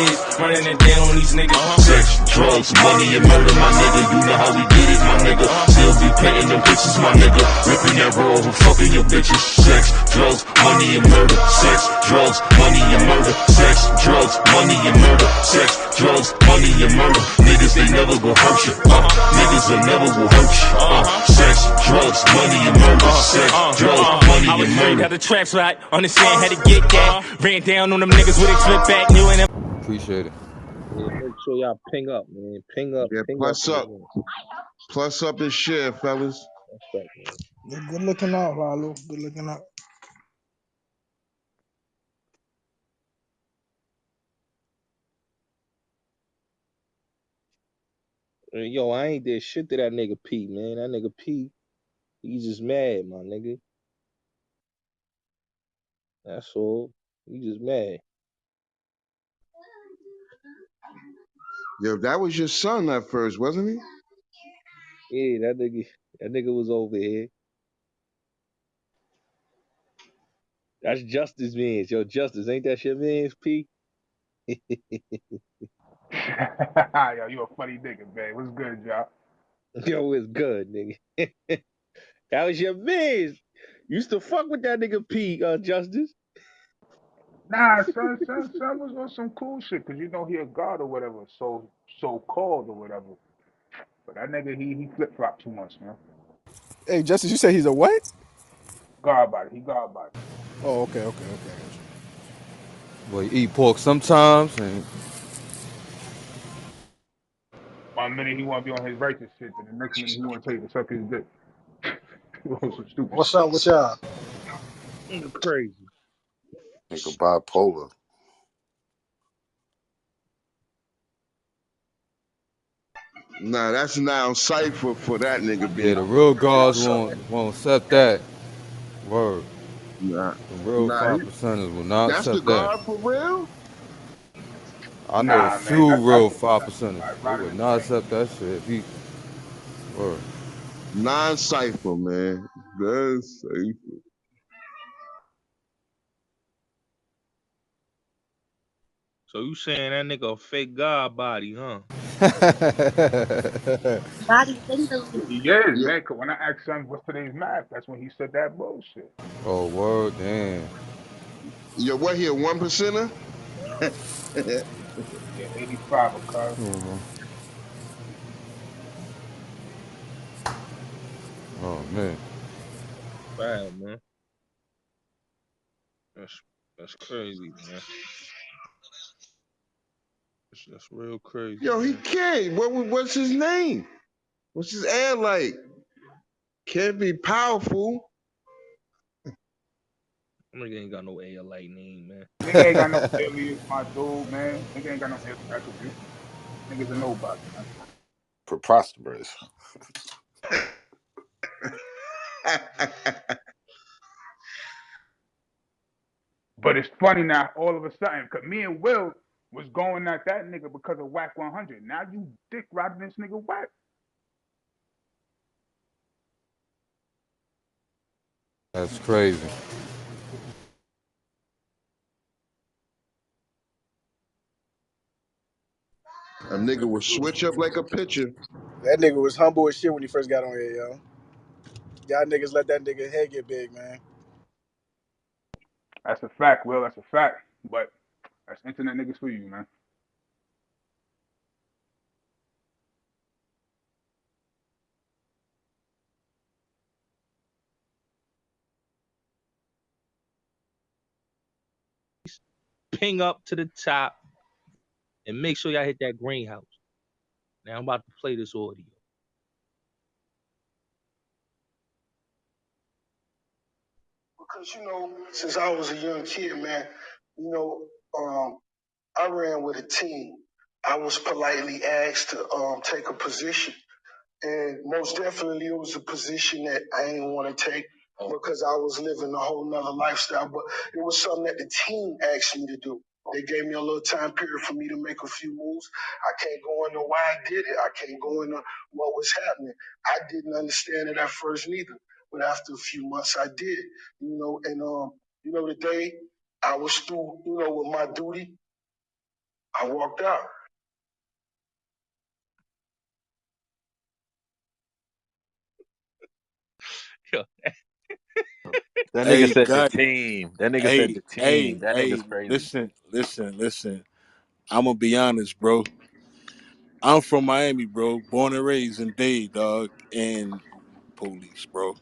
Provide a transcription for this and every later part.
is, running it down on these niggas. Sex, drugs, money, and murder, my nigga. You know how we get it, my nigga. Still be painting them bitches, my nigga. Ripping that roll, fucking your bitches. Sex, drugs, money, and murder. Sex, drugs, money, and murder. Sex, drugs, money, and murder. Sex, drugs, money, and murder. Niggas, they never gon' hurt you. Niggas, they never will hurt you. Sex, drugs, money, and murder. Sex, drugs, money, and murder. Got the traps right, understand how to get that. Ran down on them niggas with a flip back, knew and Appreciate it. Yeah, make sure y'all ping up, man. Ping up. Yeah, Ping plus up. plus up and share, fellas. That's right, man. Yeah, good looking out, Lalo. Good looking out. Yo, I ain't did shit to that nigga P, man. That nigga P, he's just mad, my nigga. That's all. He just mad. Yo, that was your son at first, wasn't he? Yeah, that nigga was over here. That's Justice Mans. Yo, Justice, ain't that your man's P? Yo, you a funny nigga, man. What's good, y'all? Yo, it's good, nigga. That was your man's. Used to fuck with that nigga P, Justice. Nah, son was on some cool shit, cause you know he a god or whatever, so called or whatever. But that nigga, he flip flop too much, man. Hey, Justice, you say he's a what? God body, he God body. Oh, okay. Well, you eat pork sometimes, and 1 minute he want to be on his righteous shit, and the next minute he want to take to suck his dick. Some stupid What's shit. up with y'all? Nigga crazy. Nigga bipolar. Nah, that's now cipher for that nigga. yeah, the real guards won't accept that. Word. Nah, The real 5%ers will not that's the accept that. guard for real. I know a Nah, man, few real that's 5%ers. They right would in not the accept that shit. Word. Non-cipher, man. That's cipher. So you saying that nigga a fake god body, huh? He is, Yeah, man. Cause when I asked son what's today's math, that's when he said that bullshit. Oh, word, damn. yo, what here? 1%er? Yeah, 85 a car. Oh, man. Wow, man. That's crazy, man. That's real crazy. Yo, he man. can't. What's his name? What's his air like? Can't be powerful. Nigga ain't got no A like name, man. Nigga ain't got no alias, my dude, man. Nigga ain't got no attribute. Nigga's a nobody, man. Preposterous. But it's funny now, all of a sudden, because me and Will was going at that nigga because of Wack 100. Now you dick riding this nigga Wack. That's crazy. A nigga will switch up like a pitcher. That nigga was humble as shit when he first got on here, yo. Y'all niggas let that nigga head get big, man. That's a fact, Will. That's a fact. But that's internet niggas for you, man. Ping up to the top and make sure y'all hit that greenhouse. Now I'm about to play this audio. Because since I was a young kid, man, you know, I ran with a team. I was politely asked to take a position, and most definitely it was a position that I didn't want to take because I was living a whole nother lifestyle. But it was something that the team asked me to do. They gave me a little time period for me to make a few moves. I can't go into why I did it. I can't go into what was happening. I didn't understand it at first neither. But after a few months, I did. And the day I was through, with my duty, I walked out. Yo, That nigga Hey, said the Gotti. team. That nigga said the team. That nigga's crazy. Listen. I'm gonna be honest, bro. I'm from Miami, bro. Born and raised in Dade, dog, and police, bro.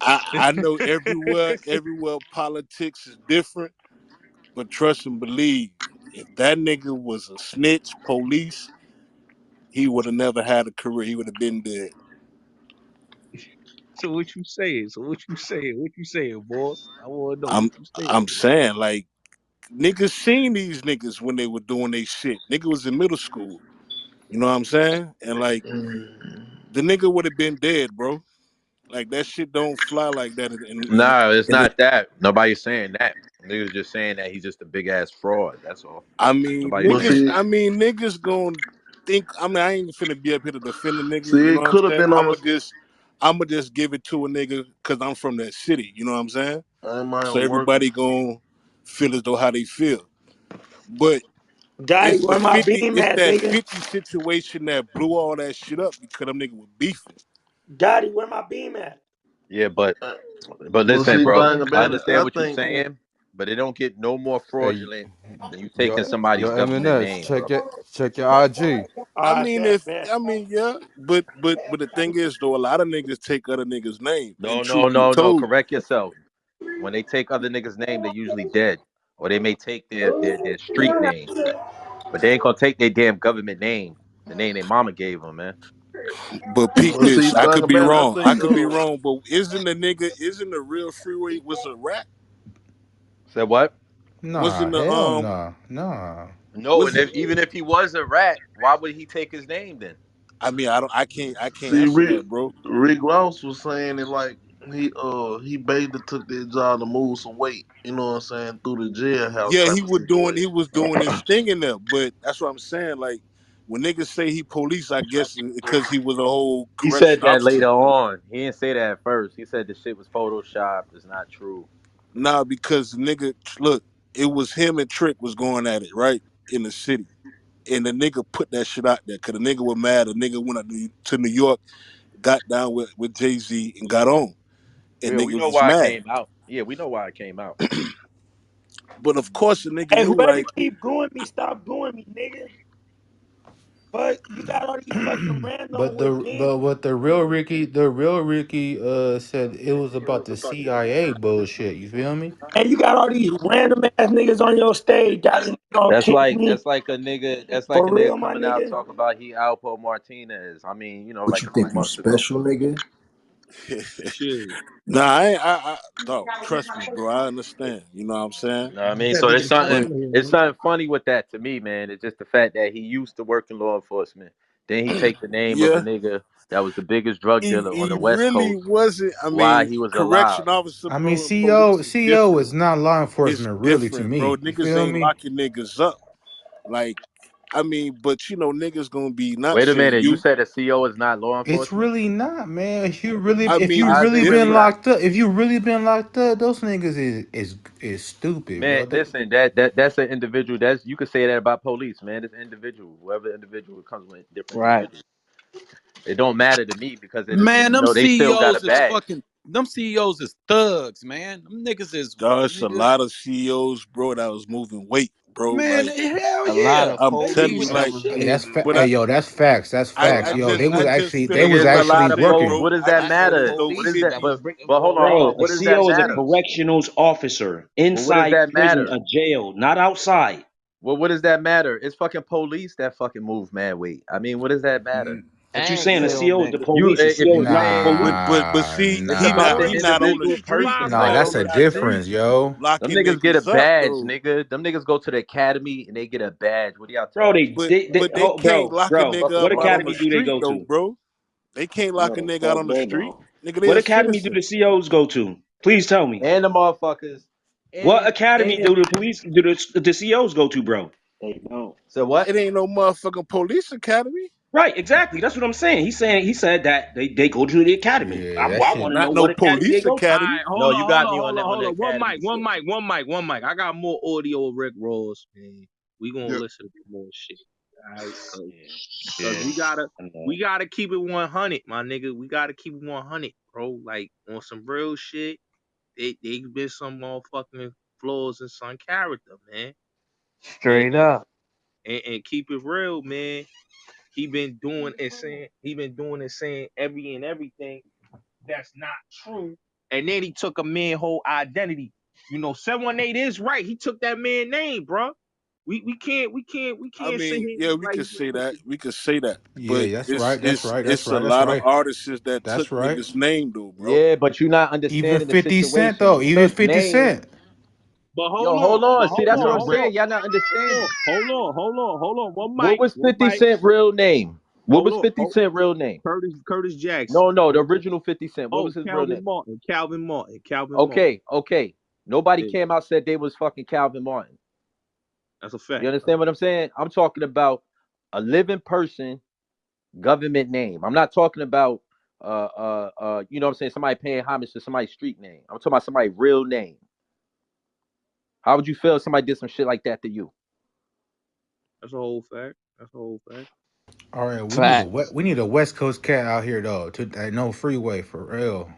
I know everywhere politics is different, but trust and believe, if that nigga was a snitch, police, he would have never had a career. He would have been dead. so what you saying? So what you saying? What you saying, boss? I wanna know what I'm you saying. I'm saying, like, niggas seen these niggas when they were doing their shit. Nigga was in middle school. You know what I'm saying? And like the nigga would have been dead, bro. Like that shit don't fly like that. Nah, it's And not that. Nobody's saying that. Niggas just saying that he's just a big ass fraud. That's all. I mean, Nobody's But saying see, that. it niggas gonna think. I mean, I ain't finna be up here to defend a nigga. see, You know it what I'm could have saying? been on the. I'ma just give it to a nigga because I'm from that city. You know what I'm saying? I might So work. everybody gonna feel as though how they feel. But Gotti, it's the where my 50. beam It's at, that nigga? 50 situation that blew all that shit up because them niggas were beefing. Gotti, where my beam at? Yeah, Uh, but But listen, see, bro. thing I about it, understand I what you're think saying, but it don't get no more Hey, fraudulent than you taking yo, somebody's yo, government MNS, name, bro. check your IG. I I mean, bet, bet. yeah, but the thing is though, a lot of niggas take other niggas' name, and No, no, truth be no, no. told, Correct yourself. When they take other niggas' name, they're usually dead, or they may take their street name, but they ain't gonna take their damn government name, the name their mama gave them, man. but peep but see, this, I thing could be about it, I wrong. I think could be wrong, but isn't the real freeway was a rap? Said what? Nah, Wasn't the hell nah, nah. No, and was even if he was a rat, why would he take his name then? I mean, I can't see answer Rick that, bro. Rick Ross was saying it like he basically took that job to move some weight. You know what I'm saying, through the jailhouse Yeah, type of he situation. was doing his thing in there, but that's what I'm saying. Like when niggas say he police, I guess because he was a whole He said correction that officer. later on. He didn't say that at first. He said the shit was photoshopped. It's not true. Nah, because nigga, look, it was him and Trick was going at it right in the city. And the nigga put that shit out there because the nigga was mad. The nigga went out to New York, got down with Jay Z, and got on. And Yeah, we niggas know was why it mad. came out. Yeah, we know why it came out. But of course, the nigga Hey, knew whoever like, keep going me, stop going me, nigga. But you got all these fucking random with beam, But what the real Ricky said it was about the CIA bullshit. You feel me? and you got all these random ass niggas on your stage. Got gonna That's kick like me that's like a nigga. That's like for a nigga real, my coming out nigga. talking about he Alpo Martinez. I mean, What like you a few think you months ago. special, nigga? Shit. nah, dog, trust me, bro. I understand. You know what I'm saying? You know what I mean? That So nigga But it's special. something funny with that to me, man. It's just the fact that he used to work in law enforcement. Then he take the name of a yeah, nigga that was the biggest drug dealer on he the West really Coast wasn't. I while mean, he was alive. correction officer, I mean, bro, and police is CEO different. is not law It's enforcement really to different, bro. me. You Niggas feel ain't me? locking niggas up. Like, I mean, but niggas gonna be not Wait a saying minute, you you. said the CO is not law It's enforcement? really not, man. I If mean, you How it's is really it been really different. not? locked up, if you really been locked up, those niggas is stupid, Man, bro. listen, that's an individual. That's you could say that about police, man. It's individual. Whoever individual comes with different Right. individuals. It don't matter to me because Man, them they still got a CEOs is badge. fucking them CEOs is thugs, man. Them niggas is There's a nigga. lot of CEOs, bro, that was moving weight, bro. Man, Like, hell A lot yeah. of I'm They telling be you, with police that like, shit. Hey, but hey, yo, that's facts. That's facts, yo. I just feel the Nigga, it's a same lot way, of big, folks. Working. bro. What does I that just feel as matter? though What is that? 50. But hold on, hold Bro, on. a What does that CO is a matter? correctionals officer Well, what does inside that prison, matter? a jail, not outside. Well, what does that matter? It's fucking police that fucking move mad weight. I mean, what does that matter? But you and saying a jail CO is the niggas. You police. A if CO you is not the saying police. But Nah, see, it's he about nah, the not on the individual street. person, He nah. not bro. That's on a the difference, street yo. Them locking niggas get a niggas up badge, though. nigga. Them niggas go to the academy and they get a badge. What are y'all Bro, talking about? But they can't lock a Fuck nigga is what up out wrong on with the academy y'all? do they street go though, to? bro. They can't lock a No, nigga out fuck on the they street. don't. Nigga, they What a academy do citizen. the COs go to? Please tell me. And the motherfuckers. What And academy do the police do the COs go to, bro? They don't. so what? It ain't no motherfucking police academy. Right, exactly. That's what I'm saying. He said that they go to the academy. Yeah, that I shit. want to know Not no what academy they police go All to. academy. right, No, hold on, you hold got on, me hold on, on hold the on. One academy mic, one shit. mic, one mic, one mic. I got more audio of Rick Ross, man. We gonna Yep. listen to more shit. All right, cause Yeah. I know. we gotta keep it 100, my nigga. We gotta keep it 100, bro. Like on some real shit. They been some motherfucking flaws in some character, man. And, Straight up. and keep it real, man. He been doing and saying everything that's not true. And then he took a man whole identity. 718 is right. He took that man name, bro. We I can't sit mean, here yeah, we like could say that. We could say that. Yeah, But that's it's right. That's it's right. That's it's a right. That's lot of right. artists that took That's right. niggas' name though, bro. Yeah, but you're not Even understanding the 50 Cent situation. though. He Even took 50 name. Cent. but Yo, hold on. See, that's what I'm hold on. saying. Y'all not understanding. Hold on. What was One 50 mic. Cent real name? What was Hold on. 50 Cent real name? Curtis Jackson. No, the original 50 Cent. What was his real name? Calvin Martin. Okay. Nobody Yeah, came out said they was fucking Calvin Martin. that's a You fact. understand what I'm saying? I'm talking about a living person, government name. I'm not talking about you know what I'm saying, somebody paying homage to somebody's street name. I'm talking about somebody's real name. How would you feel if somebody did some shit like that to you? That's a whole fact. All right, Facts. we need a West Coast cat out here though. No freeway for real.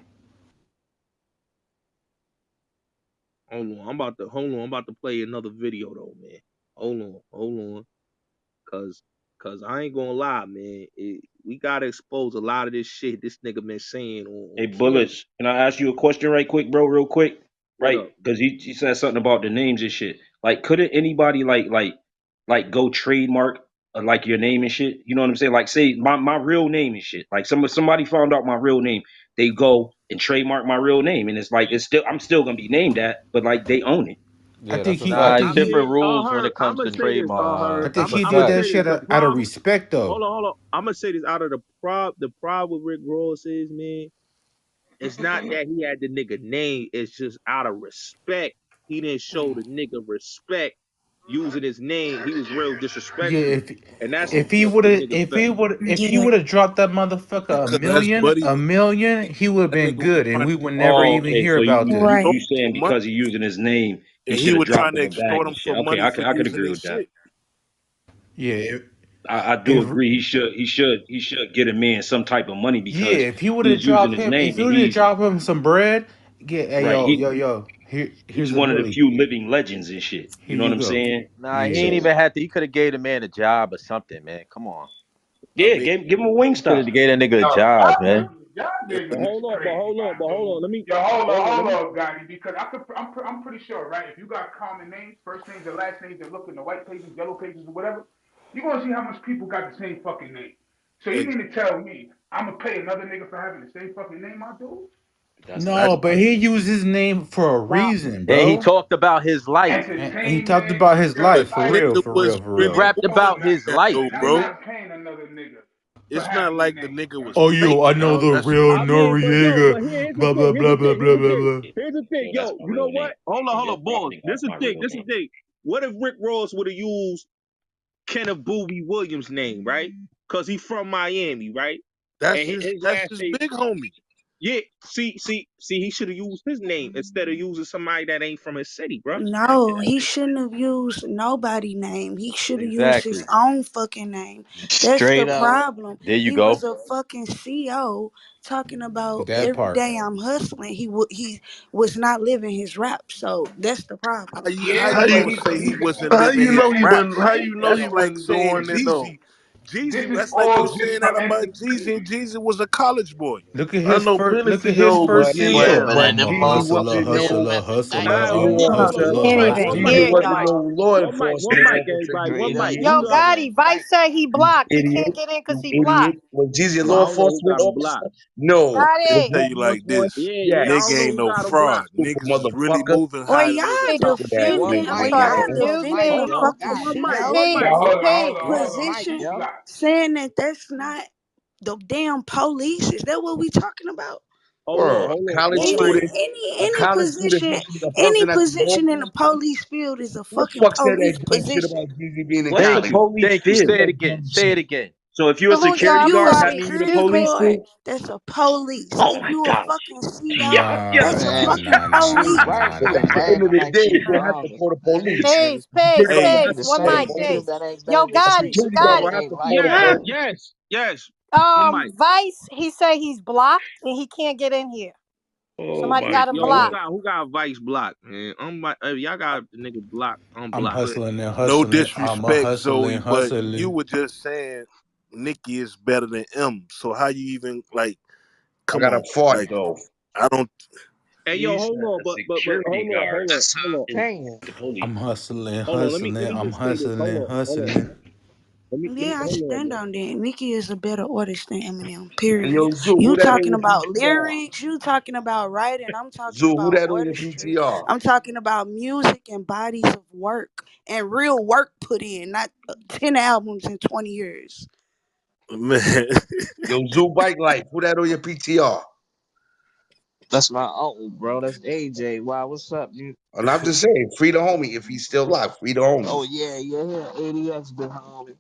I'm about to play another video though, man. Hold on. Cause I ain't gonna lie, man. We gotta expose a lot of this shit this nigga been saying Hey, on Twitter. Bullets, can I ask you a question right quick, bro, real quick? What Right? up? Because he said something about the names and shit. Like, couldn't anybody like go trademark like your name and shit? You know what I'm saying? Like, say my real name and shit. Like, somebody found out my real name, they go and trademark my real name, and it's like I'm still gonna be named that, but like they own it. I Yeah, think that's a he I Nah, fact. it's think I he different mean, rules when heard. it I'm comes gonna to say this. trademarking. I Heard. think That's I'm. a he I'm did gonna fact. that say this. shit The out of problem. respect though. Hold on. I'm gonna say this out of the problem with Rick Ross is, man. It's not that he had the nigga name. It's just out of respect. He didn't show the nigga respect using his name. He was real Yeah, disrespectful, and that's what if he fucked would the have nigga felt. if he Yeah. would have dropped that motherfucker Cause that's Buddy. a million, he would have That been nigga was good, and trying we to would never Oh, even okay. hear So about this. extort Right. you saying for money, because he using his name, he and he should have was dropped trying him to a bag extort and him for shit. Okay, money I for could using agree his with that. shit. Yeah, I do if agree. He should get a man some type of money yeah, because if he would have he's using dropped his him, if name he and would have dropped him some bread, get hey right. yo, He's here's a one of the millie. few living legends and shit. You Here know what you I'm go. saying? Nah, he Yeah, ain't So even had to. He could have gave the man a job or something, man. Come on. I yeah, mean, give him a wing He could have stop. gave that nigga a Yo, job, man. y'all yeah, But niggas is hold on, crazy, my but hold dude. on. Let me Yo, hold on. Let hold me. on, Gotti, because I'm pretty sure, right? If you got common names, first names and last names, and look in the white pages, yellow pages, or whatever, you're gonna see how much people got the same fucking name. So you exactly. mean to tell me I'm gonna pay another nigga for having the same fucking name, my dude? That's the no, but problem. he used his name for a Problem. reason, And he bro. talked about his life. And he talked Entertainment. about his Yo, life Cause for like, real, nigga for real, was for He real. really rapped moving about nah, like his that life. though, man, I'm bro. not paying another nigga for It's not having the like the name, nigga was Oh, bro. yo, I faking, know dog. the That's real I mean, Noriega. here's the Blah thing. blah blah blah blah blah blah. Here's the thing, Yo, that's yo. my You know real name. what? Hold And you're on, boss. profiting off my real This is name. the thing. What if Rick Ross would have used Kenneth Boobie Williams' name, right? Cause he's from Miami, right? And his that's last his name, big homie. yeah. He should have used his name instead of using somebody that ain't from his city, bro. No, he shouldn't have used nobody name. He should have used his Exactly. own fucking name. That's the Straight up. problem. There you He was go. a fucking CO talking about That every part. day I'm hustling. He was not living his rap. So that's the How problem. how Yeah, How you but you gonna say he wasn't how living you his know he rap? wasn't? How you know he That's like wasn't saying doing it though? Jeezy. this Jeezy. is That's like you all just saying for that about Jeezy, and entertainment. Jeezy was a college boy. I know Look plenty at his of first old Yeah, single. niggas. but I'm them a motherfuckers hustler, know hustler, at the back hustler. of All right, their I'm a Hold head on. that hustler, Can't like even one Jeezy hear mic, wasn't y'all. no law one enforcement mic, officer. everybody, one straight up. mic. You Yo, Mute up, know that. Gotti, Vice said he You blocked. He can't idiot. get in because You he blocked. idiot. Was Jeezy a but I law don't know who enforcement got him officer? blocked. No. Let me Was Gotti. tell Boogie you Williams like one? this. Yeah, I Yes. don't Nigga know ain't who no got him blocked. fraud. Stupid Niggas is really motherfucker. moving Or high y'all level Hey, stuff in hey, this one defending, nigga or mic, right y'all yo. now. One mic, defending Hold yo. on, fucking God one damn. Yo, mic. CO's One mic, position, yo. saying that that's not the damn police. Is that what we talking about? Bro, college Any student, any a any college student position, versus a any person that's a law position in the enforcement. police field is a Who the fucking fuck said police that dumb shit position. about Jeezy being in What's the Thank college? you. police Thank you. feel? Say it That again. dumb Say it shit. again. So if you're a So Whose if security job you is a guard, that? that means you're the security Excuse police me. guard, too? that's a police. Oh If my you a gosh. fucking CO, Yes, that's a sir. Nah, fucking nah, nah, She nah, police. right, nah, but nah, at the nah, end of the nah. day, She it has wrong. to go to These police. niggas, Peace, A peace, security hey, guard you has need peace. to to One go stay to mic, in police. queue. peace. That ain't Yo, A Gotti, security that guard shit will Gotti. have ain't to right. go to Yes, police. yes, yes. On mic. Vice, he say he's blocked and he can't get in here. Oh Somebody my got him Yo, who God. blocked. got Vice blocked, man? Y'all got the nigga blocked. I'm Unblock. hustling and No hustling. I'm a disrespect, Zoe, hustling, but you hustling. were just saying Nikki is better than M. So how you even like? I Come got a on, fart like though. I don't. Hey, yo, He hold said on, a but security hold on, guard hold on, is Damn. the police. I'm hustling, hold on. Let hustling. me I'm just say this. hustling, Hold on. hustling. Yeah, I Hold on, stand bro. on that. Nicki is a better artist than Eminem. And yo, Period. Zoo, who You that on talking your about PTR? lyrics? You talking about writing? I'm talking Zoo, who about that on your artistry. PTR? I'm talking about music and bodies of work and real work put in, not 10 albums in 20 years. Man, Yo, Zoo Bike Life, who that on your PTR? That's my uncle, bro. That's AJ. Wow, what's up, you? And I'm just saying, free the homie if he's still alive. Free the homie. Oh yeah, yeah. ADX been home.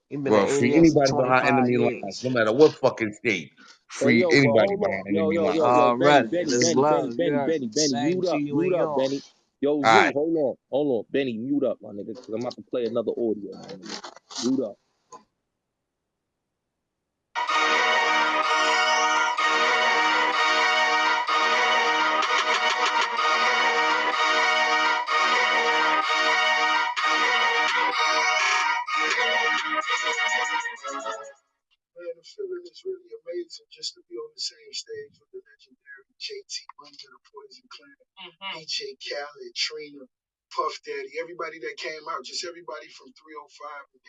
He been at Well, free ADX for anybody behind 25 enemy lines, no years. matter what fucking state. Hey, Free yo, but anybody hold on. behind enemy lines. Benny, Already. Benny, This Benny, Benny, love, Benny, yeah. Benny, Benny, Same to you and mute up, yours. Benny. Yo, All Zoo, right. hold on, Benny, mute up, my nigga, because I'm about to play another audio, my nigga. Mute up. Man, the feeling is really amazing just to be on the same stage with the legendary JT Money of the Poison Clan, DJ Khaled, Trina, Puff Daddy, everybody that came out, just everybody from 305 and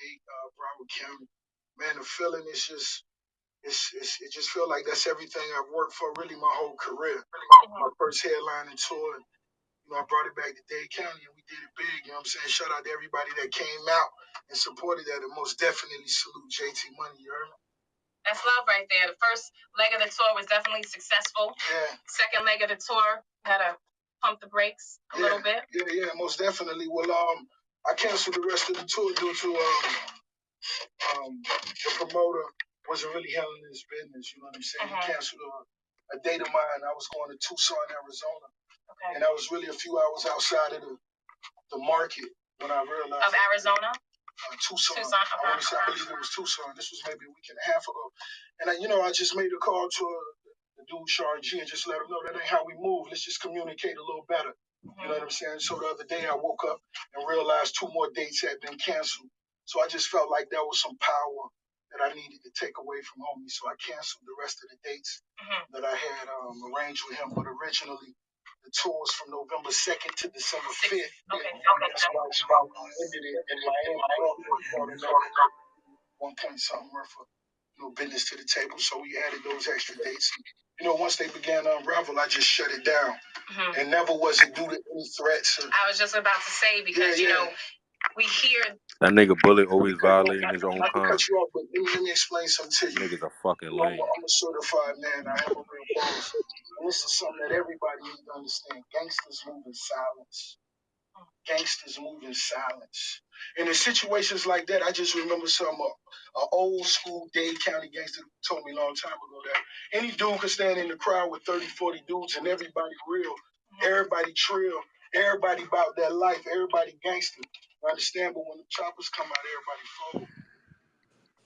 Broward County. Man, the feeling is just, it just feel like that's everything I've worked for really my whole career. My first headlining tour, I brought it back to Dade County and we did it big. You know what I'm saying? Shout out to everybody that came out and supported that, and most definitely salute JT Money. You heard me? That's love right there. The first leg of the tour was definitely successful. Yeah. Second leg of the tour, had to pump the brakes a little bit. Yeah, most definitely. Well, I canceled the rest of the tour due to the promoter wasn't really handling his business. You know what I'm saying? He canceled a date of mine. I was going to Tucson, Arizona. Okay. And I was really a few hours outside of the market when I realized. Of Arizona? Tucson. I believe it was Tucson. This was maybe a week and a half ago. And I just made a call to the dude, Shar G, and just let him know that ain't how we move. Let's just communicate a little better. You know what I'm saying? So the other day I woke up and realized 2 more dates had been canceled. So I just felt like that was some power that I needed to take away from homie. So I canceled the rest of the dates that I had arranged with him. But originally, the tour was from November 2nd to December 5th. Okay. That's why we ended it in Miami, Florida, brought another 1 point something worth of business to the table. So we added those extra dates. Once they began to unravel, I just shut it down. And never was it due to any threats. I was just about to say, because, we hear. that nigga Bullet always Not violating his own to kind. cut you off, but let me explain something to you. Niggas a fucking I'm lame. a certified man. I am a real boss. And this is something that everybody needs to understand. Gangsters move in silence. Gangsters move in silence. And in situations like that, I just remember some old school Dade County gangster told me a long time ago that any dude could stand in the crowd with 30, 40 dudes and everybody real, everybody trill, everybody about that life, everybody gangster. I understand, but when the choppers come out, everybody fold.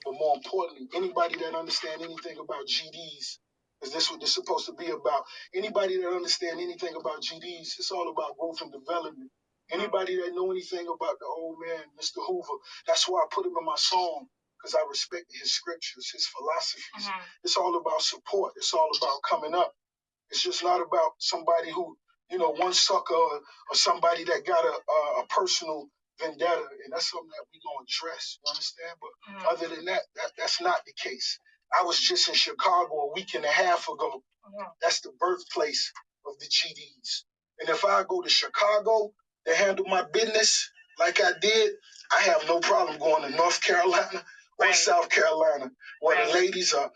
But more importantly, anybody that understand anything about GDs, because this is what this is supposed to be about. Anybody that understand anything about GDs, it's all about growth and development. Anybody that know anything about the old man, Mr. Hoover, that's why I put him in my song, because I respect his scriptures, his philosophies. It's all about support. It's all about coming up. It's just not about somebody who, one sucker or somebody that got a personal vendetta, and that's something that we gonna address. You understand? But other than that, that's not the case. I was just in Chicago a week and a half ago. That's the birthplace of the GDs. And if I go to Chicago to handle my business like I did, I have no problem going to North Carolina or South Carolina, where the ladies are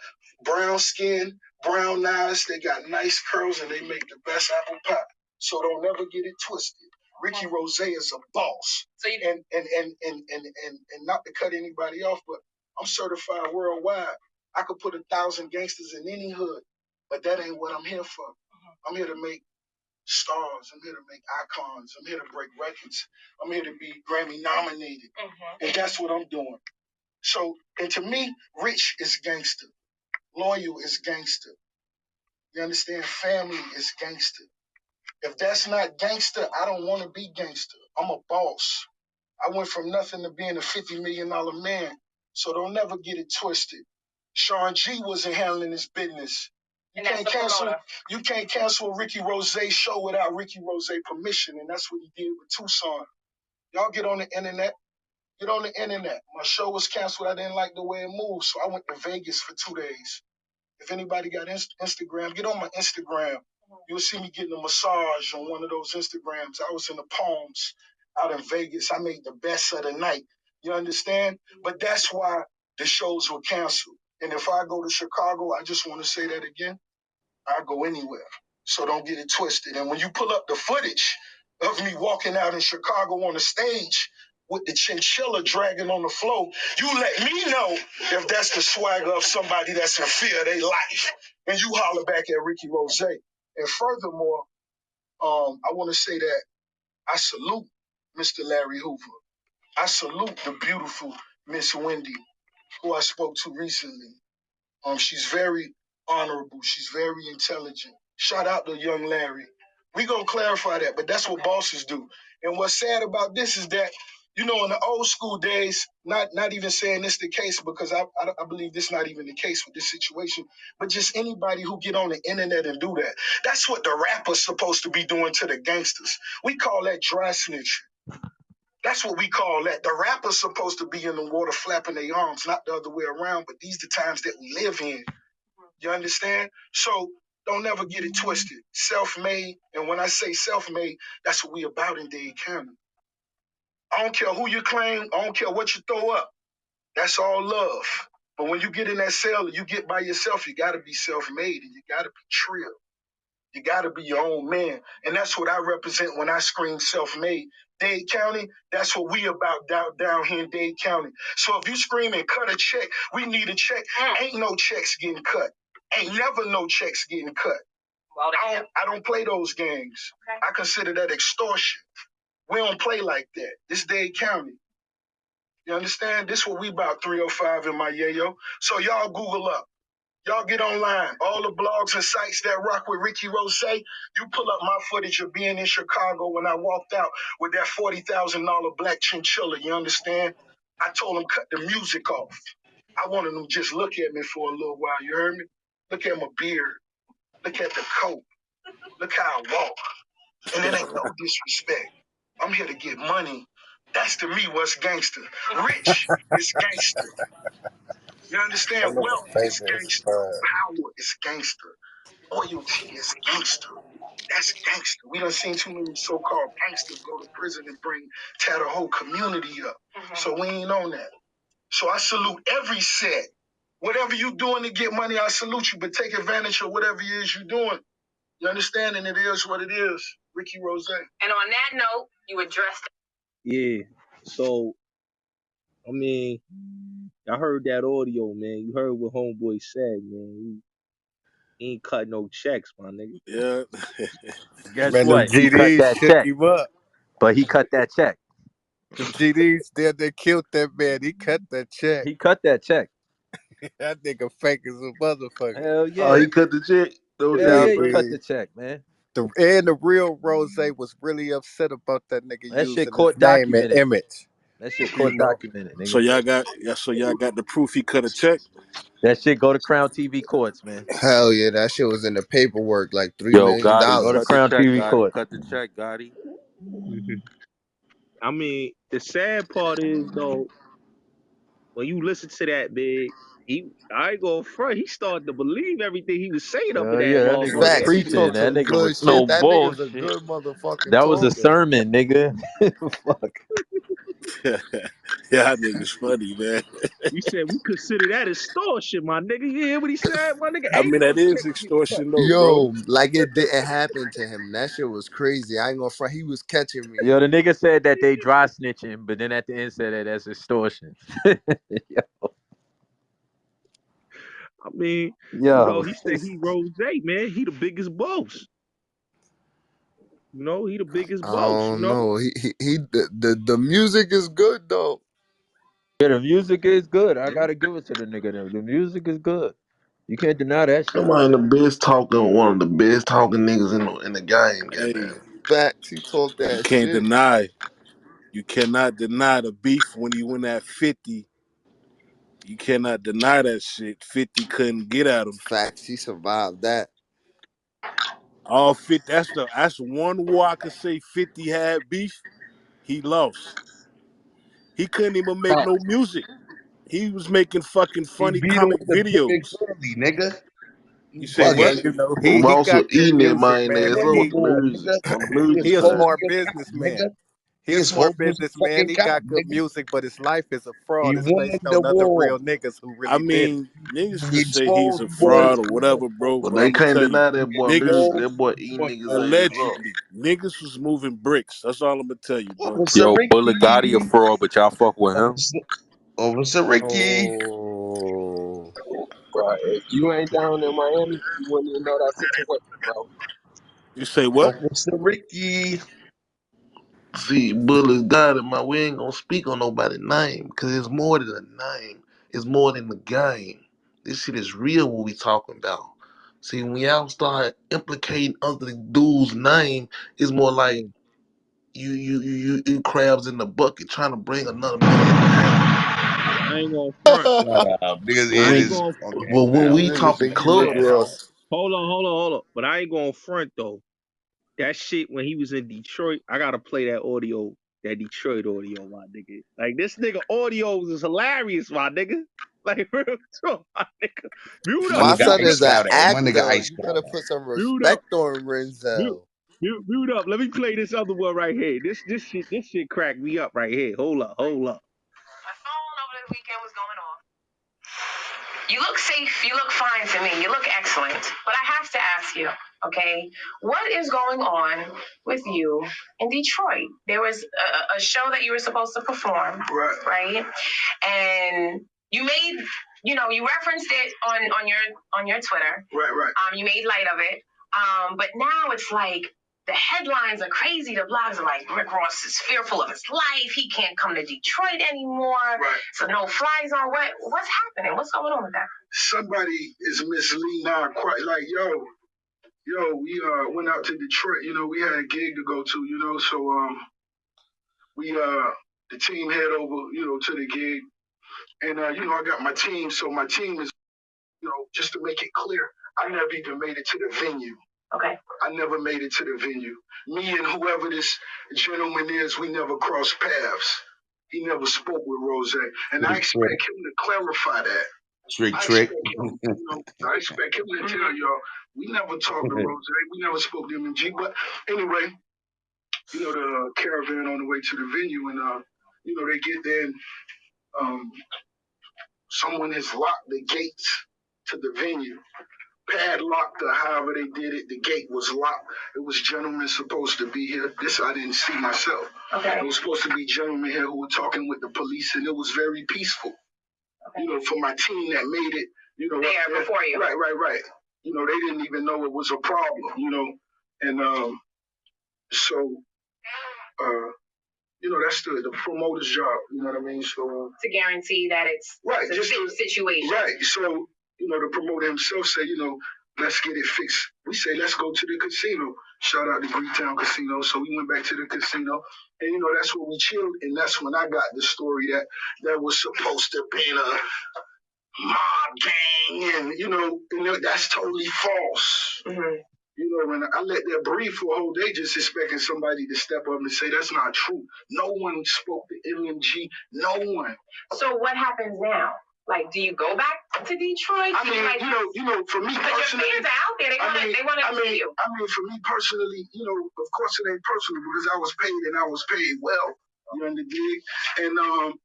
brown skin, brown eyes, they got nice curls, and they make the best apple pie. So don't never get it twisted. Ricky Rose is a boss. So and not to cut anybody off, but I'm certified worldwide. I could put 1,000 gangsters in any hood, but that ain't what I'm here for. I'm here to make stars. I'm here to make icons. I'm here to break records. I'm here to be Grammy nominated. And that's what I'm doing. So, and to me, rich is gangster. Loyal is gangster. You understand? Family is gangster. If that's not gangster, I don't want to be gangster. I'm a boss. I went from nothing to being a $50 million man. So don't never get it twisted. Sean G wasn't handling his business. You can't cancel a Ricky Rose show without Ricky Rose permission, and that's what he did with Tucson. Y'all get on the internet. Get on the internet. My show was canceled. I didn't like the way it moved, so I went to Vegas for 2 days. If anybody got Instagram, get on my Instagram. You'll see me getting a massage on one of those Instagrams. I was in the Palms out in Vegas. I made the best of the night. You understand? But that's why the shows were canceled. And if I go to Chicago, I just want to say that again, I go anywhere. So don't get it twisted. And when you pull up the footage of me walking out in Chicago on the stage with the chinchilla dragging on the floor, you let me know if that's the swagger of somebody that's in fear of their life. And you holler back at Ricky Rose. And furthermore, I want to say that I salute Mr. Larry Hoover. I salute the beautiful Miss Wendy, who I spoke to recently. She's very honorable. She's very intelligent. Shout out to young Larry. We gonna clarify that, but that's what bosses do. And what's sad about this is that, you know, in the old school days, not even saying this the case because I believe this not even the case with this situation, but just anybody who get on the internet and do that. That's what the rappers supposed to be doing to the gangsters. We call that dry snitching. That's what we call that. The rappers supposed to be in the water flapping their arms, not the other way around, but these the times that we live in. You understand? So don't never get it twisted. Self-made, and when I say self-made, that's what we about in Dade County. I don't care who you claim, I don't care what you throw up. That's all love. But when you get in that cell and you get by yourself, you gotta be self-made and you gotta be trill. You gotta be your own man. And that's what I represent when I scream self-made. Dade County, that's what we about down here in Dade County. So if you scream and cut a check, we need a check. Ain't no checks getting cut. Ain't never no checks getting cut. I don't play those games. Okay. I consider that extortion. We don't play like that. This Dade County. You understand? This what we about 305 in my yayo. So y'all Google up. Y'all get online. All the blogs and sites that rock with Ricky Rose, you pull up my footage of being in Chicago when I walked out with that $40,000 black chinchilla. You understand? I told them cut the music off. I wanted them to just look at me for a little while. You heard me? Look at my beard. Look at the coat. Look how I walk. And it ain't no disrespect. I'm here to get money. That's to me what's gangster. Rich is gangster. You understand? Wealth is gangster. Power is gangster. Loyalty is gangster. That's gangster. We done seen too many so-called gangsters go to prison and tear the whole community up. So we ain't on that. So I salute every set. Whatever you doing to get money, I salute you, but take advantage of whatever it is you're doing. You understand? And it is what it is. Ricky Rose. And on that note, you addressed. Yeah. So I mean, I heard that audio, man. You heard what homeboy said, man. He ain't cut no checks, my nigga. Yeah. Guess Man, them what? He cut GDs that shook check, him up. but he cut that check. Them GDs, they killed that man. He cut that check. He cut that check. That nigga fake as a motherfucker. Hell Oh, yeah. he cut the check. That what Hell y'all yeah, he think? cut the Baby. check, man. The real Rose was really upset about that nigga That shit using his court name and documented. image. That shit You court know. documented, So nigga. y'all got the proof he cut a check. That shit go to Crown TV courts, man. Hell yeah, that shit was in the paperwork, like $3 Yo, million Gotti, Go to cut the dollars. Crown check, TV Gotti. courts. Cut the check, Gotti. I mean, the sad part is though, when you listen to that, big, I ain't going front. He started to believe everything he was saying up in Hell that yeah, that nigga was motherfucker. Facts. He preaching. talked That some nigga good was shit. no That nigga's a bullshit. good motherfucking That was a talker. sermon, nigga. Fuck. Y'all niggas funny, man. He said we consider that extortion, my nigga. You hear what he said, my nigga? I Ain't mean, no that is checks getting cut. extortion, though, bro. Yo, like it didn't happen to him. That shit was crazy. I ain't gonna front. He was catching me. Yo, the nigga said that they dry snitching, but then at the end said that that's extortion. I mean, Yo, he said he Rose, man. He the biggest boss. He the biggest I boss. don't know. The music is good though. yeah, the music is good. I gotta give it to the nigga. The music is good. You can't deny that shit. Somebody the best talking, one of the best talking niggas in the game, Hey, goddamn. Facts. He talk you that can't shit. deny. You cannot deny the beef when he went at 50. You cannot deny that shit. 50 couldn't get at him. Facts. He survived that. All 50. That's one war I could say 50 had beef. He lost. He couldn't even make no music. He was making fucking He funny beat him comic with the big videos. bully, nigga. You You say bugging. what? Yeah, you know, he Ross was got good eating that music, man man, ass and up on he the Furthermore, music, nigga, on the he music a side. smart fucking out, nigga. businessman. He He a is smart supposed to businessman. fucking He count, got good nigga. music, but his life is a He fraud. It's won based the on other war. real niggas who I really did it. mean, niggas He could say he's exposed a the boys, fraud or nigga. whatever, bro, But but I'm they gonna can't tell you, deny that He boy niggas music. That exposed boy the eating boys. niggas ass up. allegedly, niggas was moving bricks. That's all I'm gonna tell you, bro. Officer Yo, Bullet Gotti a Ricky. fraud, but y'all fuck with him. Officer, Officer Ricky. Oh, Bro, if you ain't down in Miami, you wouldn't even know that situation, bro. You say what? Officer Ricky. See, Bullet's got it, man. We ain't gonna speak on nobody's name because it's more than a name. It's more than the game. This shit is real. What we talking about? See, when y'all start implicating other dude's name, it's more like you crabs in the bucket trying to bring another man down. I ain't gonna front. Niggas But I in ain't when his gonna fucking but when mouth. we nigga talking think he Rick clubhouse, Ross. hold on. But I ain't gonna front though. That shit when he was in Detroit, I gotta play that audio, that Detroit audio, my nigga. Like this nigga audio is hilarious, my nigga. Like real talk, my nigga. Mute My up, My nigga son mute up, is iced an out at. My nigga actor. iced You out better at. put some mute up, respect on mute, Renzel. mute up. Let me play this other one right here. This shit cracked me up right here. Hold up. My phone over the weekend was going off. You look safe. You look fine to me. You look excellent. But I have to ask you, okay, what is going on with you in Detroit? There was a show that you were supposed to perform, right? And you made, you referenced it on your Twitter. Right. You made light of it. But now it's like the headlines are crazy. The blogs are like, Rick Ross is fearful of his life. He can't come to Detroit anymore. Right. So no flies on what? What's happening? What's going on with that? Somebody is misleading our quite like, we went out to Detroit, we had a gig to go to, so we the team head over, to the gig. And I got my team, so my team is, just to make it clear, I never even made it to the venue. Okay. I never made it to the venue. Me and whoever this gentleman is, we never crossed paths. He never spoke with Rose. And I expect him to clarify that. I Trick. expect him, I expect him to tell y'all, we never talked to Rose. We never spoke to MG. But anyway, the caravan on the way to the venue, and they get there, and someone has locked the gates to the venue. Padlocked or however they did it, the gate was locked. It was gentlemen supposed to be here. This I didn't see myself. Okay. It was supposed to be gentlemen here who were talking with the police, and it was very peaceful. Okay. For my team that made it, there before you. Right. They didn't even know it was a problem, and so that's the promoter's job. You know what I mean? So to guarantee that it's right, a just safe situation. Right. So the promoter himself said, let's get it fixed. We say let's go to the casino. Shout out to Greektown Casino. So we went back to the casino, and that's where we chilled. And that's when I got the story that was supposed to be a mob gang, and that's totally false. Mm-hmm. And I let that breathe for a whole day, just expecting somebody to step up and say that's not true. No one spoke to MMG. No one. So what happens now? Like, do you go back to Detroit? I mean, for me personally, your fans are out there. They want to see you. I mean, for me personally, of course it ain't personal because I was paid and I was paid well. You know the dig? And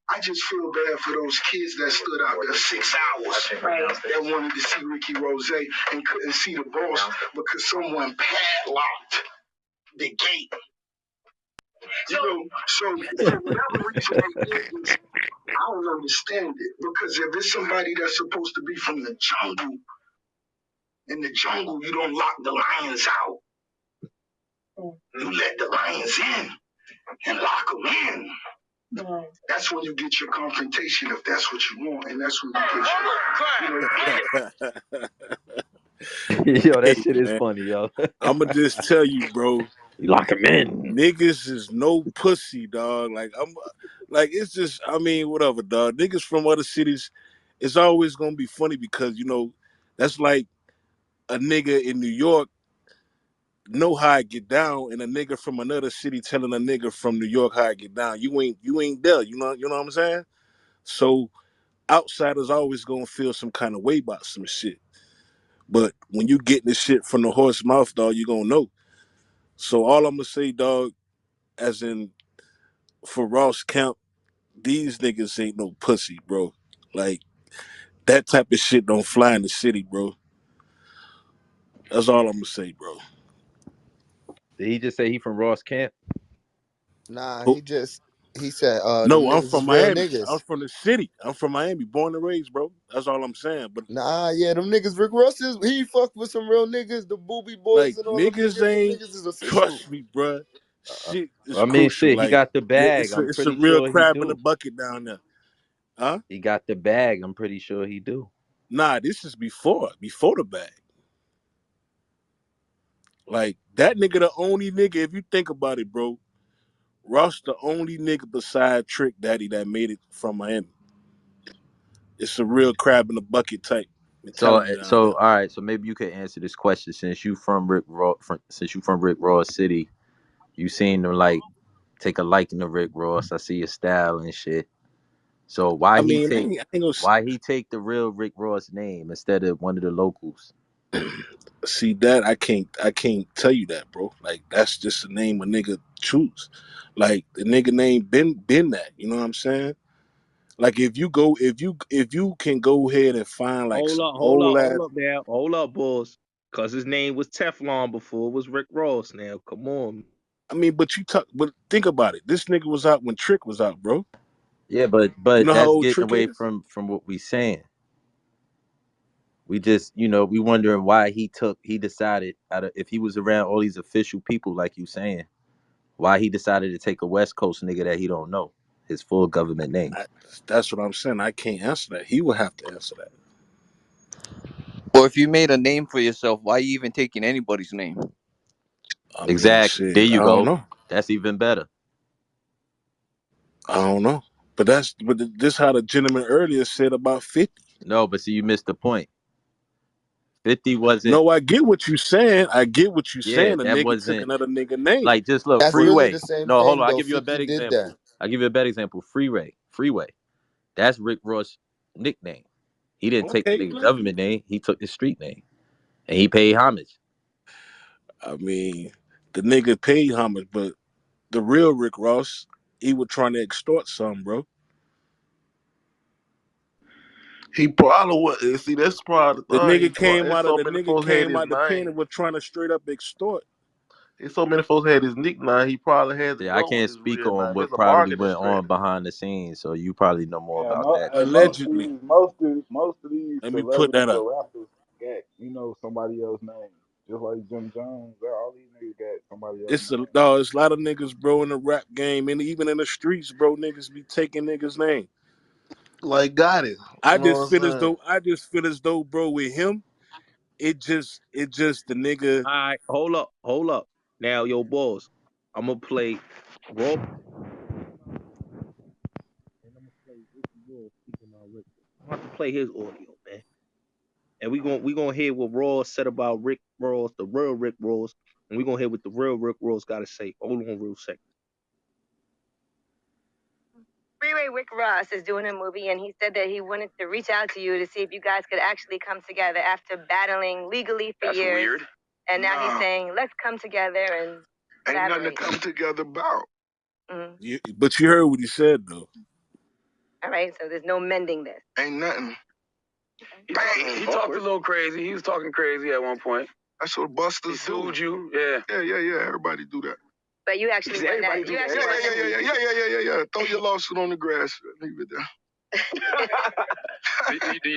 I just feel bad for those kids that stood out there 6 hours that wanted to see Ricky Rose and couldn't see the boss because someone padlocked the gate. You know, so for whatever reason they did this, I don't understand it. Because if it's somebody that's supposed to be from the jungle, in the jungle, you don't lock the lions out. You let the lions in and lock them in. That's when you get your confrontation, if that's what you want, and that's when you get Yo, that Hey shit is man, funny, yo. I'ma just tell you, bro. You lock him in. Niggas is no pussy, dog. Like it's just, I mean, whatever, dog. Niggas from other cities, it's always gonna be funny because that's like a nigga in New York know how I get down, and a nigga from another city telling a nigga from New York how I get down. You ain't there. You know what I'm saying? So outsiders always gonna feel some kind of way about some shit. But when you get this shit from the horse mouth, dog, you gonna know. So all I'm gonna say, dog, as in for Ross Camp, these niggas ain't no pussy, bro. Like that type of shit don't fly in the city, bro. That's all I'm gonna say, bro. Did he just say he from Ross Camp? Nah, Oh, he said them no, I'm niggas is from real Miami. I'm niggas. from the city. I'm from Miami, born and raised, bro. That's all I'm saying. But Nah, yeah, them niggas Rick Ross is he fucked with some real niggas, the Booby Boys like and all niggas them ain't niggas is official. trust me, bro. Shit is I mean, crucial. shit, he Like got the bag. I'm it's a pretty real sure he crab in the do. bucket down there, huh? He got the bag. I'm pretty sure he do. Nah, this is before the bag. Like that nigga, the only nigga. If you think about it, bro, Ross the only nigga beside Trick Daddy that made it from Miami. It's a real crab in the bucket type So, mentality down so there. all right. So maybe you could answer this question since you from Rick Ross City. You seen them like take a liking to Rick Ross. I see your style and shit. So I mean, I ain't why he take the real Rick Ross name instead of one of the locals? gonna see that. I can't tell you that, bro. Like that's just a name a nigga choose. Like the nigga name been that. You know what I'm saying? Like if you can go ahead and find like Hold some up, hold old up, ass. hold up now. Hold up, boss. Cause his name was Teflon before it was Rick Ross now. Come on. I mean, but think about it. This nigga was out when Trick was out, bro. Yeah, but You know how that's old getting Trick away is? from what we saying. We just we wondering why he decided if he was around all these official people like you saying, why he decided to take a West Coast nigga that he don't know his full government name. I, that's what I'm saying. I can't answer that. He would have to answer that. Or if you made a name for yourself, why you even taking anybody's name? I mean, Exactly. There shit. I you don't go. know. That's even better. I don't know. But this how the gentleman earlier said about 50. No, but see, you missed the point. 50 wasn't. No, I get what you saying. I get what you Yeah, saying. A that nigga took wasn't another nigga name. like just look That's really freeway. the same No, hold thing on. I though. give you a 50 better did that. example. I give you a better example. Freeway. That's Rick Ross' nickname. He didn't take the Okay, nigga look. government name. He took the street name, and he paid homage. I mean, the nigga paid homage, but the real Rick Ross, he was trying to extort some, bro. He probably was. See, that's probably The the thing. nigga came It's out of so the many nigga folks had came his out the pen name. and was trying to straight up extort. It's so many folks had his nickname. He probably had to See, I go with can't his speak real on name. what It's a probably marketing went on strategy. behind the scenes, so you probably know more Yeah, about that than me. Allegedly. most of these Let me put celebrities that up. or rappers got somebody else's name. Just like Jim Jones, all these niggas got somebody else's It's a name. dog. It's a lot of niggas, bro, in the rap game, and even in the streets, bro. Niggas be taking niggas' name. Like, got it. I You know just what feel I'm as saying? though bro, with him, it just the nigga. All right, hold up. Now, yo, boss, I'm gonna play raw, and I'm gonna play Ricky Ross speaking about Rick. I'm gonna have to play his audio, man. And we gonna hear what Ross said about Rick Ross, the real Rick Ross, and we gonna hear what the real Rick Ross got to say. Hold on, real second. Freeway Rick Ross is doing a movie, and he said that he wanted to reach out to you to see if you guys could actually come together after battling legally for That's years. weird. And now he's Nah. saying, let's come together and Ain't nothing to collaborate. come together about. But you heard what he said though. All right, so there's no mending this. Ain't nothing. He talked a little crazy. He was talking crazy at one point. That's what busters He sued do. you. Yeah. Yeah. Everybody do that. But you actually won everybody that. do You that. actually won Yeah. Throw your lawsuit on the grass. Leave it there.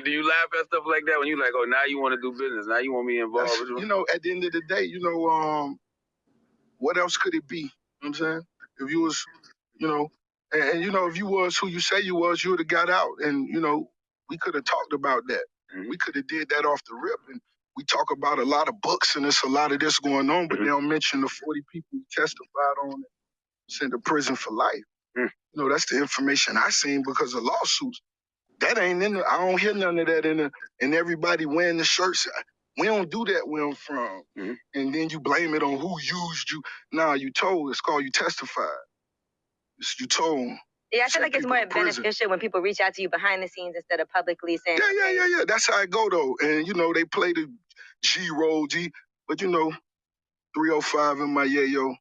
do you laugh at stuff like that when you like, oh, now you want to do business? Now you want me involved? You know, at the end of the day, what else could it be? You know what I'm saying? If you was, and if you was who you say you was, you would have got out, and we could have talked about that. Mm-hmm. We could have did that off the rip, and we talk about a lot of books and there's a lot of this going on, but they don't mention the 40 people who testified on and sent to prison for life. That's the information I seen because of lawsuits. That ain't in I don't hear none of that and everybody wearing the shirts. We don't do that where I'm from. Mm-hmm. And then you blame it on who used you. Nah, you told. It's called you testified. You told. Yeah, I feel like it's more beneficial when people reach out to you behind the scenes instead of publicly saying. Yeah. That's how it go though. And they play the G roll G, but 305 in my yayo.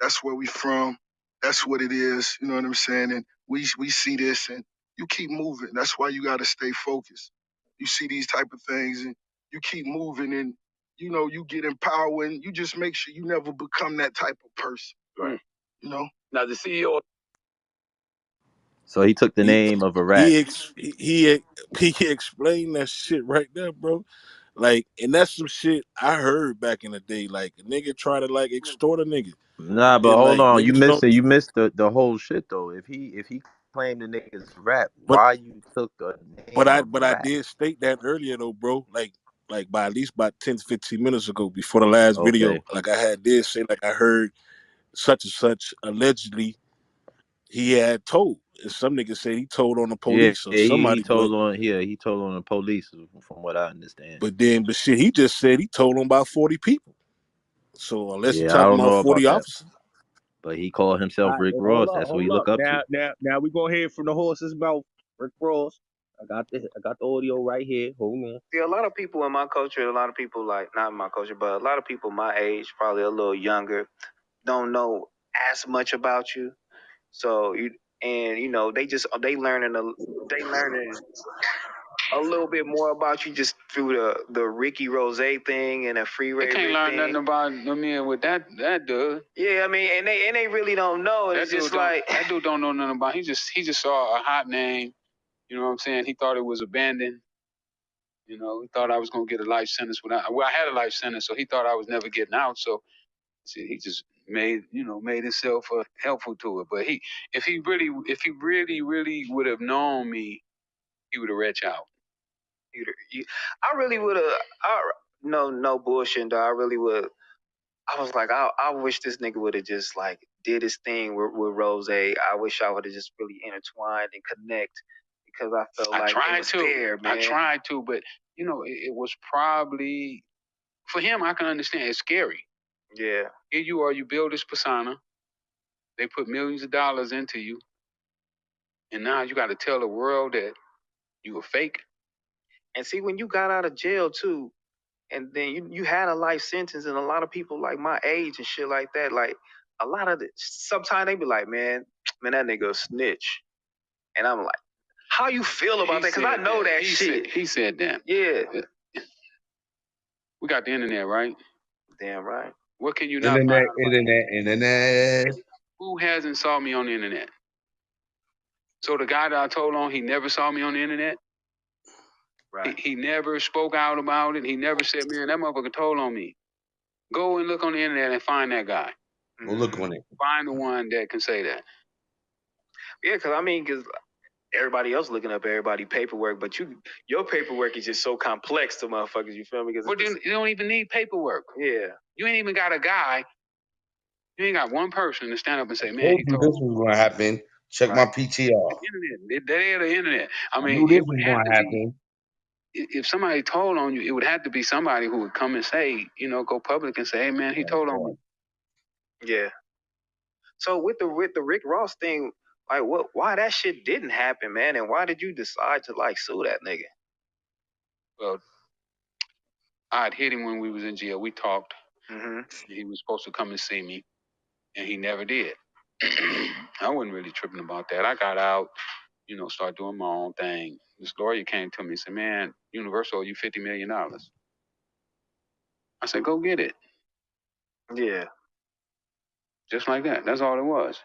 That's where we from. That's what it is. You know what I'm saying? And we see this and you keep moving. That's why you gotta stay focused. You see these type of things and you keep moving and you get empowered and you just make sure you never become that type of person. Right. Now the CEO. So he took the He name of a rat. he explained that shit right there, bro. Like, and that's some shit I heard back in the day. Like, a nigga try to like extort a nigga, Nah, but and hold like on, you niggas missed don't. it. You missed the whole shit though. If he claimed the nigga's rap, But why you took the but name I of a but I rat? did state that earlier though, bro. Like by at least about 10 to 15 minutes ago before the last video. Okay. Like I had did say like I heard such and such allegedly he had told. And some niggas said he told on the Yeah, police or he somebody, told on he told on the police from what I understand. but shit, he just said he told on about 40 people. So unless you're Yeah, I talking don't about know 40 about that, officers, but he called All himself right, Rick well, Ross. That's who he hold up. look up to. Now we gonna hear from the horse's mouth. Rick Ross. I got the audio right here. Hold on. See, a lot of people in my culture, a lot of people like not in my culture, but a lot of people my age, probably a little younger, don't know as much about you. So they learning a little bit more about you just through the Ricky Rose thing and the Free Ray. They can't learn nothing about me with that dude. Yeah, I mean, and they really don't know. It's just like that dude don't know nothing about. He just saw a hot name. You know what I'm saying? He thought it was abandoned. He thought I was gonna get a life sentence I had a life sentence, so he thought I was never getting out. So he just made himself helpful to it. But if he really would have known me, he would have reached out. I really would have. No bullshit, though. I really would. I was like, I wish this nigga would have just like did his thing with Rose. I wish I would have just really intertwined and connect because I felt like it was there, man. I tried to, but it was probably for him. I can understand. It's scary. Yeah. Here you are. You build this persona. They put millions of dollars into you, and now you got to tell the world that you were fake. And see, when you got out of jail too, and then you had a life sentence, and a lot of people like my age and shit like that, like a lot of sometimes they be like, man, that nigga a snitch, and I'm like, how you feel about that? Because I know that shit. He said that. Yeah. We got the internet, right? Damn right. What can you not find Internet, out about the internet, internet? internet. Who hasn't saw me on the internet? So the guy that I told on, he never saw me on the internet. Right. He never spoke out about it. He never said, man, that motherfucker told on me. Go and look on the internet and find that guy. We'll look on it. Find the one that can say that. Yeah, because everybody else looking up everybody paperwork, but your paperwork is just so complex to motherfuckers. You feel me? But you don't even need paperwork. Yeah. You ain't even got a guy. You ain't got one person to stand up and say, man, Told he you told this me. was gonna happen. Check my Right. PTR. Internet. They are the internet. I I mean, knew this it would was have gonna to be. happen. If somebody told on you, it would have to be somebody who would come and say, go public and say, hey man, he told on me. Yeah. So with the Rick Ross thing, like why that shit didn't happen, man, and why did you decide to like sue that nigga? Well, I'd hit him when we was in jail. We talked. Mm-hmm. He was supposed to come and see me, and he never did. I wasn't really tripping about that. I got out, started doing my own thing. This lawyer came to me and said, man, Universal owe you $50 million. I said, go get it. Yeah. Just like that. That's all it was.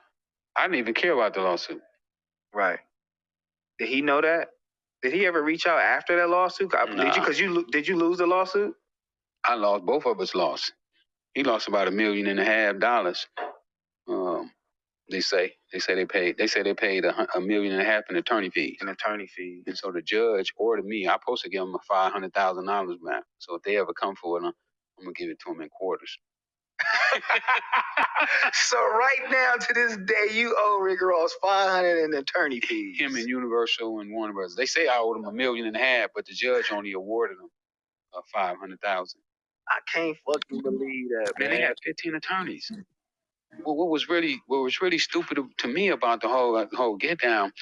I didn't even care about the lawsuit. Right. Did he know that? Did he ever reach out after that lawsuit? Did you? Nah. Because did you lose the lawsuit? I lost. Both of us lost. He lost about $1.5 million. They say they paid $1.5 million in attorney fees. In attorney fees. And so the judge ordered me. I'm supposed to give him a $500,000 back. So if they ever come for it, I'm gonna give it to him in quarters. So right now, to this day, you owe Rick Ross 500 in attorney fees. Him and Universal and Warner Brothers. They say I owed him $1.5 million, but the judge only awarded him $500,000. I can't fucking believe that, Man, they man. had 15 attorneys. Well, what was really stupid to me about the whole get down,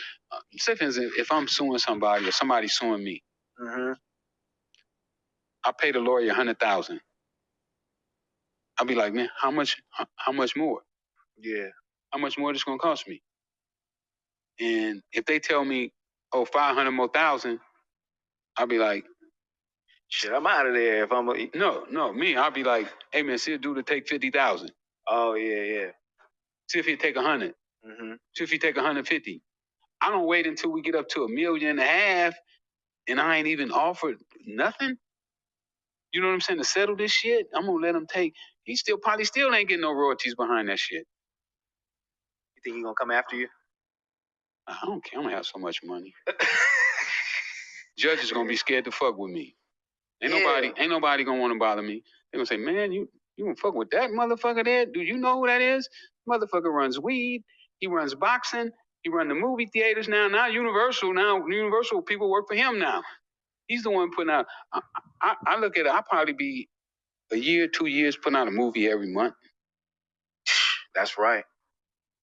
say for instance, if I'm suing somebody or somebody's suing me, Mm-hmm. I pay the lawyer $100,000. I'll be like, man, how much more? Yeah. How much more this gonna cost me? And if they tell me, oh, 500 more thousand, I'll be like, shit, I'm out of there. If I'm me, I'll be like, hey man, see a dude to take 50,000. Oh yeah. See if he take 100. Mm-hmm. See if he take 150. I don't wait until we get up to $1.5 million, and I ain't even offered nothing. You know what I'm saying? To settle this shit, I'm gonna let him take. He probably still ain't getting no royalties behind that shit. You think he gonna come after you? I don't care. I'm gonna have so much money. Judges gonna be scared to fuck with me. Ain't nobody gonna want to bother me. They gonna say, man, you gonna fuck with that motherfucker there? Do you know who that is? Motherfucker runs weed. He runs boxing. He run the movie theaters now. Now Universal people work for him now. He's the one putting out. I look at it. I'll probably be a year, 2 years putting out a movie every month. That's right.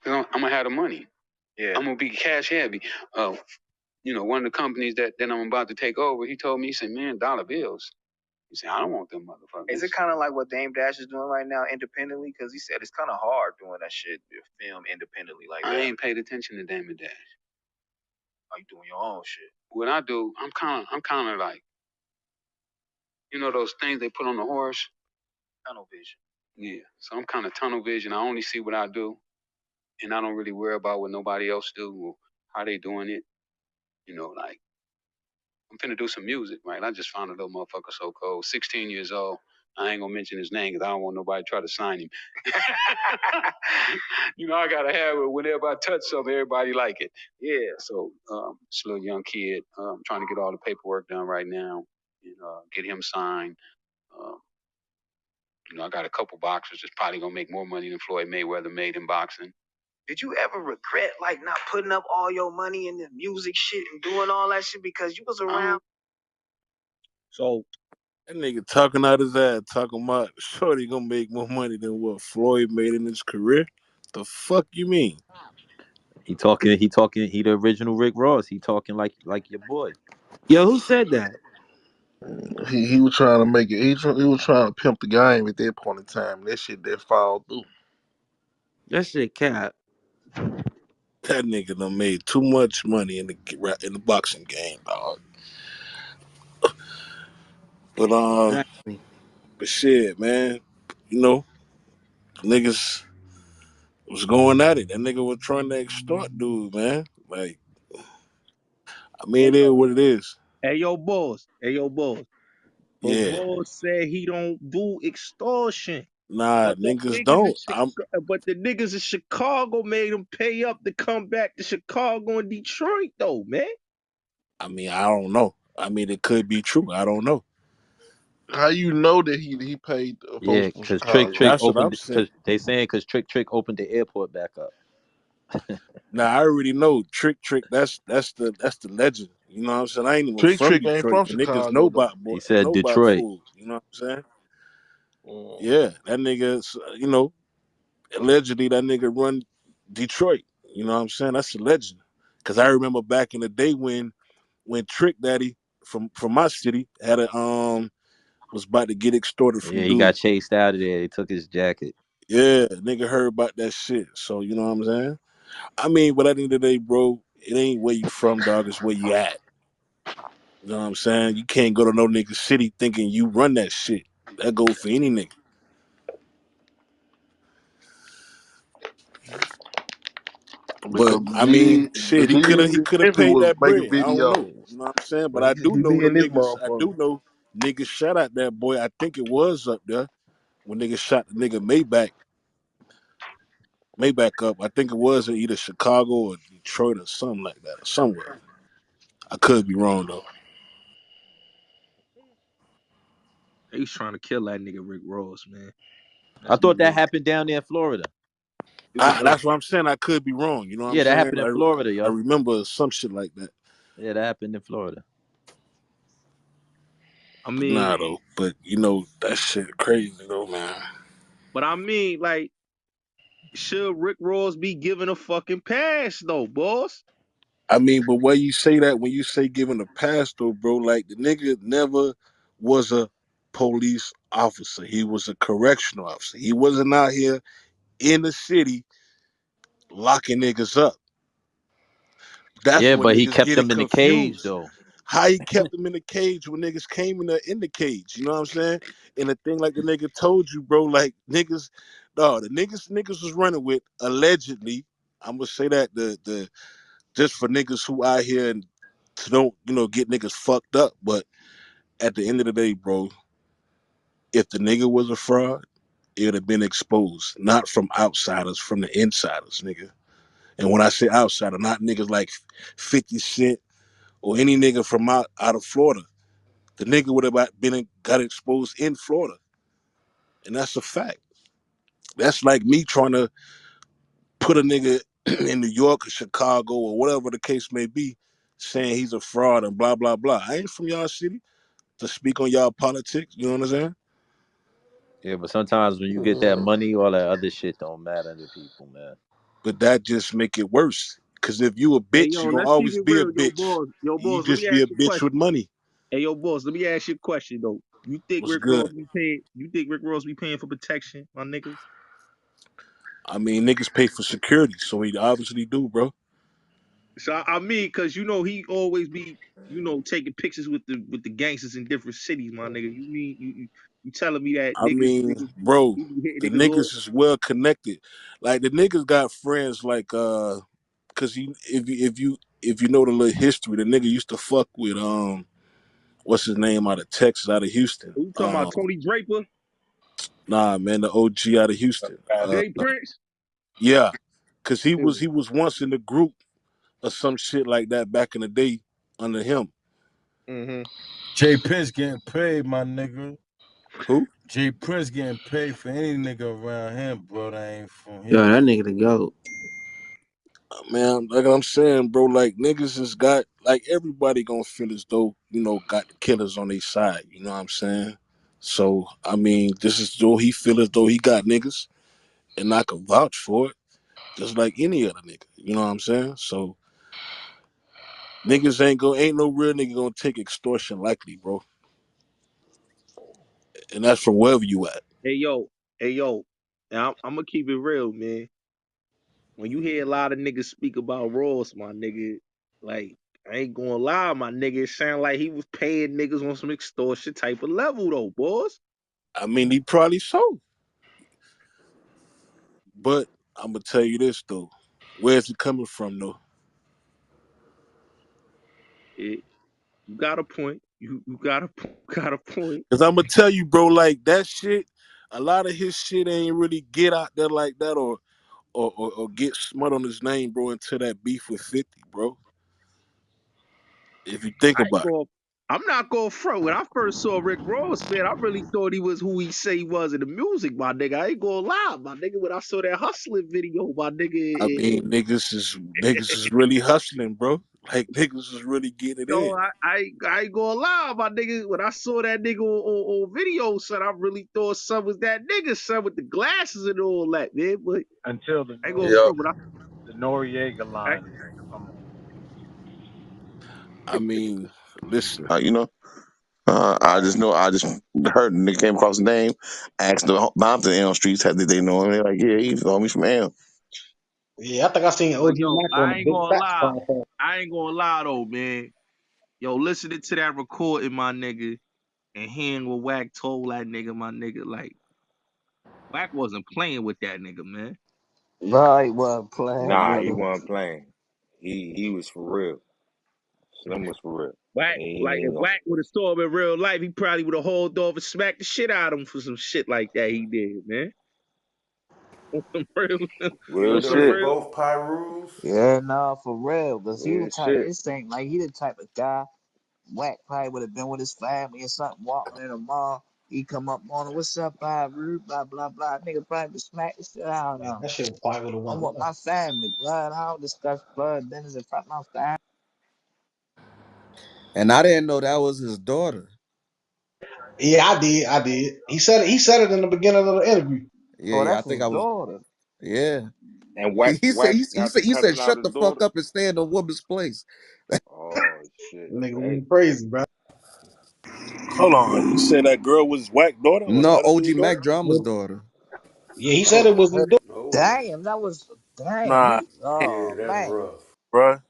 I'm gonna have the money. Yeah. I'm gonna be cash heavy. One of the companies that I'm about to take over, he told me, he said, man, dollar bills. He said, I don't want them motherfuckers. Is it kind of like what Dame Dash is doing right now independently? Because he said it's kind of hard doing that shit, film independently like that. I ain't paid attention to Dame Dash. Are you doing your own shit? What I do, I'm kind of like, those things they put on the horse? Tunnel vision. Yeah. So I'm kind of tunnel vision. I only see what I do, and I don't really worry about what nobody else do or how they doing it. Like, I'm finna do some music, right? I just found a little motherfucker so cold, 16 years old. I ain't gonna mention his name because I don't want nobody to try to sign him. I gotta have it. Whenever I touch something, everybody like it. Yeah. So this little young kid, I'm trying to get all the paperwork done right now and get him signed. Um, I got a couple boxers that's probably gonna make more money than Floyd Mayweather made in boxing. Did you ever regret like not putting up all your money in the music shit and doing all that shit because you was around? So that nigga talking out his ass, talking about Shorty gonna make more money than what Floyd made in his career. The fuck you mean? He talking. He the original Rick Ross. He talking like your boy. Yo, who said that? He was trying to make it. He was trying to pimp the game at that point in time. That shit that fall through. That shit cap. That nigga done made too much money in the boxing game, dog. But Exactly. but shit, man. You know, niggas was going at it. That nigga was trying to extort dude, man. Like, I mean, Hey it is yo, what it is. boss. Hey yo, boss. But Yeah. Ross said he don't do extortion. Nah, But the niggas niggas in don't. Chicago made him pay up to come back to Chicago and Detroit, though, man. I mean, I don't know. I mean, it could be true. I don't know. How you know that he paid folks Yeah, from cause Trick Chicago? That's what I'm opened. saying. Cause they saying cause Trick opened the airport back up. Now I already know Trick. That's the legend. You know what I'm saying? I ain't even Trick from Trick ain't Detroit, from but niggas Chicago know though. about He said Detroit. food. You know what I'm saying? Mm. Yeah, that nigga. Allegedly that nigga run Detroit. You know what I'm saying? That's a legend. Cause I remember back in the day when Trick Daddy from my city had a was about to get extorted Yeah, from he got dude. chased out of there. They took his jacket. Yeah, nigga heard about that shit. So you know what I'm saying? I mean, but at the end of the day, bro, it ain't where you from, dog. It's where you at. You know what I'm saying? You can't go to no nigga city thinking you run that shit. That go for any nigga. But Because I mean, the shit, he G could have in he this could have country paid was that making bread. I don't know. videos. You know what I'm saying? But But I he should do be know the in this niggas. I motherfucker. do know niggas shot at that boy. I think it was up there when niggas shot the nigga Maybach up. I think it was in either Chicago or Detroit or something like that, or somewhere. I could be wrong though. They was trying to kill that nigga Rick Ross, man. I Let's be thought that real. happened down there in Florida. It was That's what I'm saying. I could be wrong. You know what I'm Yeah, that saying? happened in Florida, I yo. remember some shit like that. Yeah, that happened in Florida. I mean, Nah though, but you know that shit crazy though, man. but I mean, like, should Rick Ross be given a fucking pass though, boss? I mean, but why you say that when you say giving a pass though, bro? Like the nigga never was a police officer. He was a correctional officer. He wasn't out here in the city locking niggas up. That's Yeah, when but he niggas kept get it them in the cage confused. though. How he kept them in the cage when niggas came in the cage. You know what I'm saying? And the thing like the nigga told you, bro, like niggas, no, the niggas was running with allegedly. I'm gonna say that the just for niggas who out here and to don't get niggas fucked up. But at the end of the day, bro, if the nigga was a fraud, it would have been exposed, not from outsiders, from the insiders, nigga. And when I say outsider, not niggas like 50 Cent or any nigga from out of Florida. The nigga would have got exposed in Florida, and that's a fact. That's like me trying to put a nigga in New York or Chicago or whatever the case may be, saying he's a fraud and blah blah blah. I ain't from y'all city to speak on y'all politics. You know what I'm saying? Yeah, but sometimes when you get that money, all that other shit don't matter to people, man. But that just make it worse. Cause if you a Hey, bitch, yo, you gonna let's keep always it be a real, yo, bitch. boss. Yo, You boss, let me just be ask a you a bitch with question. money. Hey, yo, boss, let me ask you a question though. You think What's Rick Ross good? be paying? You think Rick Ross be paying for protection, my nigga? I mean, niggas pay for security, so he obviously do, bro. So I mean, cause you know he always be, taking pictures with the gangsters in different cities, my nigga. You mean you telling me that I mean, niggas bro, he be hitting the niggas off? niggas is well connected. Like the niggas got friends like cause if you know the little history, the nigga used to fuck with what's his name out of Texas, out of Houston. You talking about Tony Draper, Nah man, the OG out of Houston. Jay Prince? Yeah. Cause he was Mm. he was once in the group or some shit like that back in the day under him. Mm-hmm. Jay Prince getting paid, my nigga. Who? Jay Prince getting paid for any nigga around him, bro. That ain't from Yo, here. that nigga the goat. Man, like I'm saying, bro, like niggas has got like everybody gonna feel as though, got the killers on their side, you know what I'm saying? So I mean, this is though he feel as though he got niggas and I can vouch for it, just like any other nigga. You know what I'm saying? So niggas ain't no real nigga gonna take extortion likely, bro. And that's from wherever you at. Hey yo, hey yo. Now I'm gonna keep it real, man. When you hear a lot of niggas speak about Ross, my nigga, like I ain't gonna lie, my nigga, it sound like he was paying niggas on some extortion type of level though, boss. I mean, he probably so. But I'm gonna tell you this though. Where's it coming from though? It, you got a point. You got a got a point. Cause I'm gonna tell you, bro, like that shit, a lot of his shit ain't really get out there like that or get smut on his name, bro, until that beef with 50, bro. If you think I ain't about it. going I'm not going front. When I first saw Rick Ross, man, I really thought he was who he say he was in the music, my nigga. I ain't gonna lie, my nigga. When I saw that hustling video, my I nigga, mean, niggas is really hustling, bro. Like niggas is really getting it in. I ain't gonna lie, my nigga. When I saw that nigga on video, son, I really thought son was that nigga, son, with the glasses and all that, man. But Until the I ain't gonna Yeah. front. When the Noriega I, line come on. I mean, listen. You know. I just know. I just heard and they came across the name. Asked the Bompton Elm Streets, did they know him? They're like, yeah, he's homie from Elm. Yeah, I think I seen but OG yo, Mack on I the ain't Big gonna Facts lie. podcast. I ain't gonna lie though, man. Yo, listening to that recording, my nigga, and hearing what Wack told that nigga, my nigga, like Wack wasn't playing with that nigga, man. Bro, he wasn't playing Nah, with he him. wasn't playing. He was for real. Slim was for real. Whack, like He if ain't gonna. Wack would have saw him in real life, he probably would have hauled off and smacked the shit out of him for some shit like that he did, man. On some real, Real on Yo, some them was shit. real. both Pyrus. Yeah, nah, for real. Cause he the Real type. shit. It seemed like he the type of guy. Wack probably would have been with his family or something, walking in the mall. He come up on him, what's up, Rude, blah blah blah. Nigga probably would smack the shit out of Man, him. that shit probably would have I'm went with left. my family, blood. I don't discuss blood business in front of my family. And I didn't know that was his daughter. Yeah, I did. I did. He said it in the beginning of the interview. Yeah, Oh, yeah. I that's think his I was. daughter. Yeah. And He said. Wack He got to said. He said, cussing out "Shut his the fuck daughter. up and stay in the woman's place." Oh shit. Nigga Hey. went crazy, bro. Hold on. You said that girl was Wack daughter, or the No, other OG dude's daughter? Mac Drama's daughter. Yeah, he said Oh it was his shit. daughter. No. Damn, that was damn. Nah, He, Yeah, oh that's man, rough. bruh.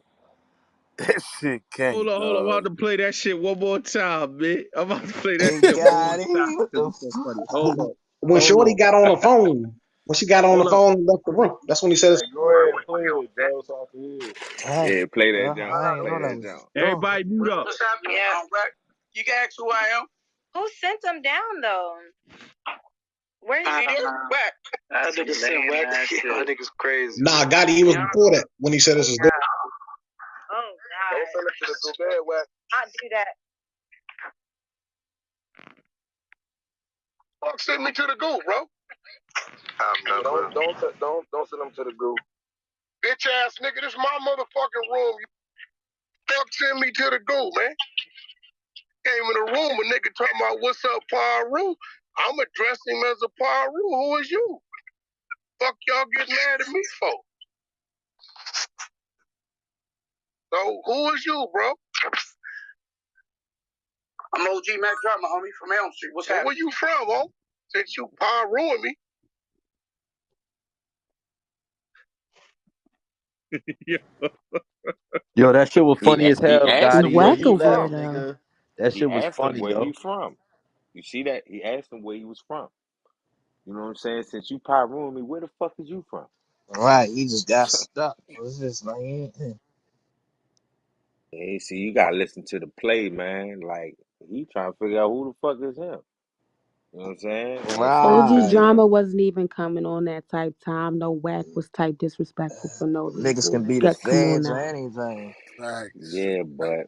That shit Hold can't, on, hold on. I'm about dog. to play that shit one more time, man. I'm about to play that he shit one more got it. time What because the it's so fuck? funny. Hold on, When hold Shorty on, got on the phone, when she got on the hold on. phone and left the room, that's when he said, Hey, go ahead and play it, bro, so I can hear it. Damn, Yeah, play that bro, down. I ain't Play know that that was his down. daughter. Everybody mute up. What's happening? Yeah. Right. You can ask who I am. Who sent them down though? Where's he there? Whack. That nigga said Whack. That nigga's crazy. "Nah, Gotti, he was Yeah. before that when he said this is Yeah. Oh God. Don't send it to the group. Bad Whack. I do that. Fuck, send me to the group, bro. Don't send them to the group. Bitch ass nigga, this is my motherfucking room. You fuck send me to the group, man. Came in the room, a nigga talking about what's up, Paru. I'm addressing him as a Paru. Who is you? Fuck y'all get mad at me for? So who is you, bro? I'm OG Mac Drama, homie, from Elm Street. What's happening? Where you from, ho? Since you Paruing me. Yo, that shit was funny as He hell, asked him Gotti. where Yo, he Wack a you left, from. weirdo. nigga. That He shit was asked him funny, where he yo. from. You see that? He asked him where he was from. You know what I'm saying? Since you ruined me, where the fuck is you from? Right, he just got stuck. It was just like, Hey, see, you gotta listen to the play, man. Like he trying to figure out who the fuck is him. You know what I'm saying? And Slim OG telling right. him, drama wasn't even coming on that type time. No, Wack was type disrespectful for no Niggas reason. can be the Get come on feds or now. anything. Facts. yeah, but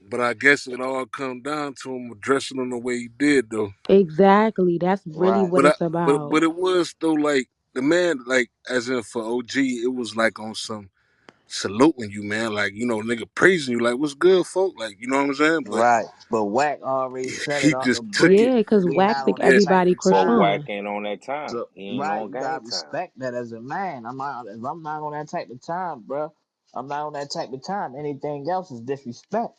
But I guess it all come down to him addressing him the way he did, though. Exactly. That's really Right. what But I, it's about. but it was though like the man, like as in for OG, it was like on some saluting you, man. Like nigga praising you, like what's good, folk. Like you know what I'm saying. But Right. But Wack already said it he off the just took it. break. Yeah, because He Wack not think on that Yeah, type everybody of but time. Wack Krishan. ain't on that time. So He ain't right, on you game gotta time. respect that as a man. If I'm not on that type of time, bro. I'm not on that type of time. Anything else is disrespect.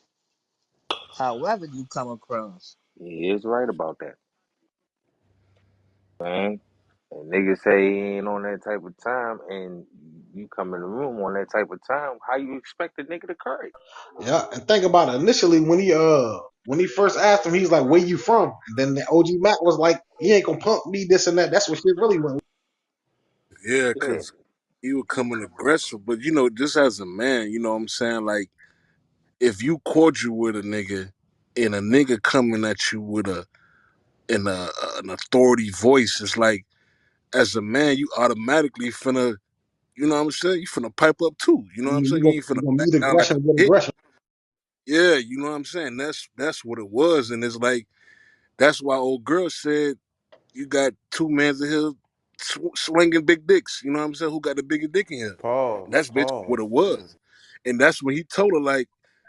However you come across. He is right about that, man. And niggas say he ain't on that type of time, and you come in the room on that type of time. How you expect a nigga to curry? yeah. And think about it. Initially, when he first asked him, he's like, "Where you from?" And then the OG Mac was like, "He ain't gonna pump me this and that." That's what shit really went. yeah, Yeah, cause he was coming aggressive. But just as a man, you know what I'm saying. Like if you cordial with a nigga, and a nigga coming at you with an authority voice, it's like as a man, you automatically finna. You know what I'm saying? You finna pipe up too. You know what I'm saying? You ain't finna You gonna back meet down like aggression with a bitch. aggression. Yeah, you know what I'm saying? That's what it was. And it's like that's why old girl said you got two mans in here swinging big dicks. You know what I'm saying? Who got the bigger dick in here? Pause. That's basically what Pause. it was. And that's when he told her like,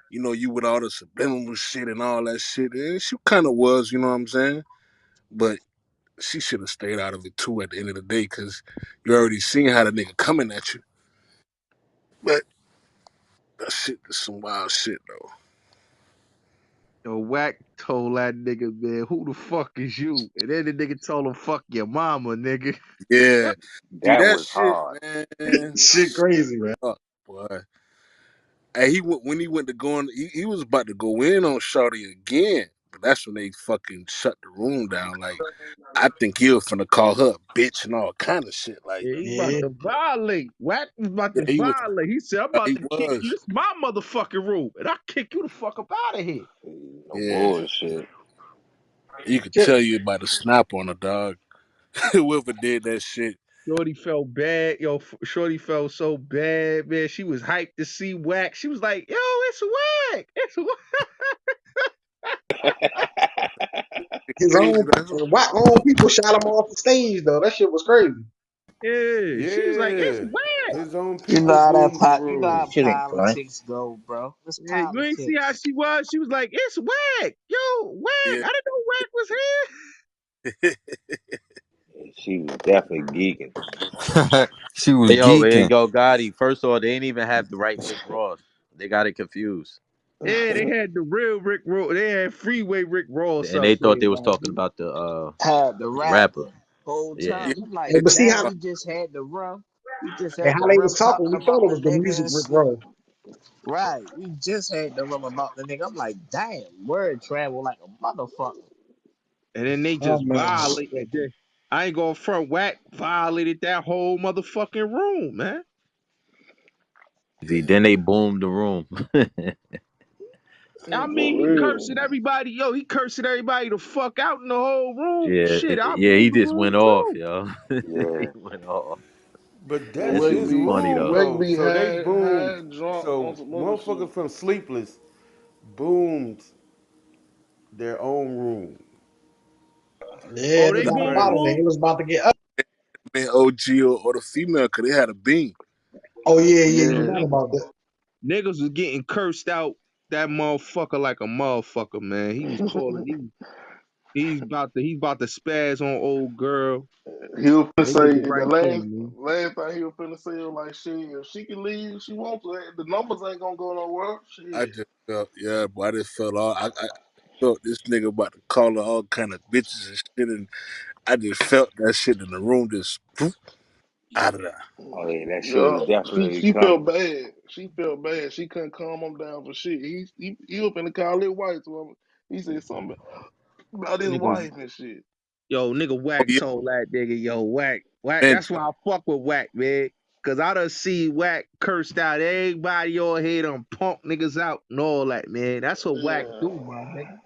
you with all the subliminal shit and all that shit. And she kind of was, you know what I'm saying? But she should have stayed out of it too at the end of the day, because you already seen how the nigga coming at you. But that shit is some wild shit though. Yo, Wack told that nigga, man, who the fuck is you? And then the nigga told him, fuck your mama, nigga. Yeah. See that that was shit, hard. man. Shit, crazy, man. Fuck, boy. And when he went to go on, he was about to go in on Shawty again. but that's when they fucking shut the room down. Like, I think he was finna call her a bitch and all kind of shit. Like, Yeah, he about Yeah. to violate. Wack was about yeah, to he was. violate. He said, I'm about He to kick you. was. This is my motherfucking room. And I kick you the fuck up out of here. No Yeah, bullshit. you could Shit. tell you about to snap on a dog. Whoever did that shit. Shorty felt bad. Yo, Shorty felt so bad, man. She was hyped to see Wack. She was like, yo, it's Wack. It's Wack. It's His crazy own though. Wack own people shot him off the stage though. That shit was crazy. Yeah. She was like, it's Yeah. Wack. His own You know people how boomed the you know how room. politics Right? go, bro. It's Yeah, you ain't see how politics. she was? She was like, it's Wack. Yo, Wack. Yeah. I didn't know Wack was here. She was definitely geeking. She was Hey, geeking. yo, Gotti. First of all, they didn't even have the right Rick Ross. They got it confused, Yeah, they had the real Rick Ross. They had Freeway Rick Ross and up they thought there. they was Man. talking about Had the the rapper. rapper whole Yeah, time. Yeah. I'm like, Hey, They but see talking how damn, about he just had the rum. He just and had how the they rum was talking, talking we thought about it the was the nigga music and Rick shit. Ross. Right. We just had the rum about the nigga. I'm like, damn, word travel like a motherfucker. And then they Oh just man. violated that. I ain't going front. Wack violated that whole motherfucking room, man. then they boomed the room. I mean, For he real. cursing everybody. Yo, he cursing everybody the fuck out in the whole room. Yeah, Shit, I yeah, he boomed the just room went off, too. yo. He Yeah. went off. But And That that's shit Wake was his be funny room though. Wake though. be So they boomed. had drunk on So some other motherfuckers shit. from Sleepless boomed their own room. Yeah, Oh, they they nah, got up boomed the out of there. room. It was about to get up. man, OG or the female, cause they had a beam. Oh yeah, yeah, you Yeah, forgot about that. niggas was getting cursed out. That motherfucker like a motherfucker, man. He was calling. He's about to spaz on old girl. He was finna And they did the say the right last thing, man. last thing he was finna say was like, shit, if she can leave, if she wants to. The numbers ain't gonna go nowhere. I Shit. just felt, yeah, boy, I just felt all. I felt this nigga about to call her all kind of bitches and shit, and I just felt that shit in the room, just poof, out of there. Oh yeah, that shit Yeah, was definitely she felt coming. bad. She felt bad. She couldn't calm him down for shit. He was finna call his wife to him. He said something about his Nigga, wife and shit. yo, nigga Oh Wack yeah, told that nigga, yo, Wack. man, That's why I fuck with Wack, man. Cause I done see Wack cursed out everybody on here, done punk niggas out and all that, man. That's what Wack Yeah. do, my nigga.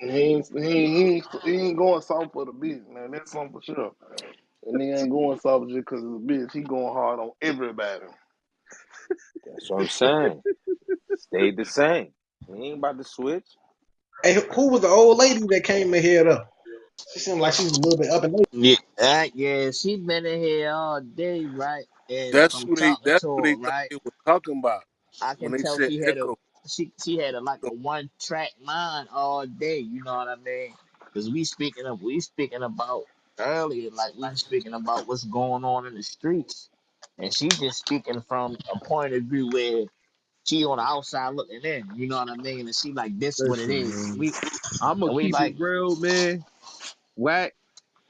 He ain't going soft for the bitch, man. That's something for sure. And he ain't going soft just because of the bitch. He going hard on everybody. That's what I'm saying. Stayed the same. He ain't about to switch. Hey, who was the old lady that came in here though? She seemed like she was a little bit up and down. Yeah, yeah, she been in here all day, right? And that's from who they, talking that's to who her, they thought right? they was talking about I when can they tell said she had a echo. she had a like a one track mind all day. You know what I mean? Because we speaking about earlier, like we speaking about what's going on in the streets, and she just speaking from a point of view where she on the outside looking in. You know what I mean? And she like this what it Listen, is. man. I'ma And we keep it like real, man.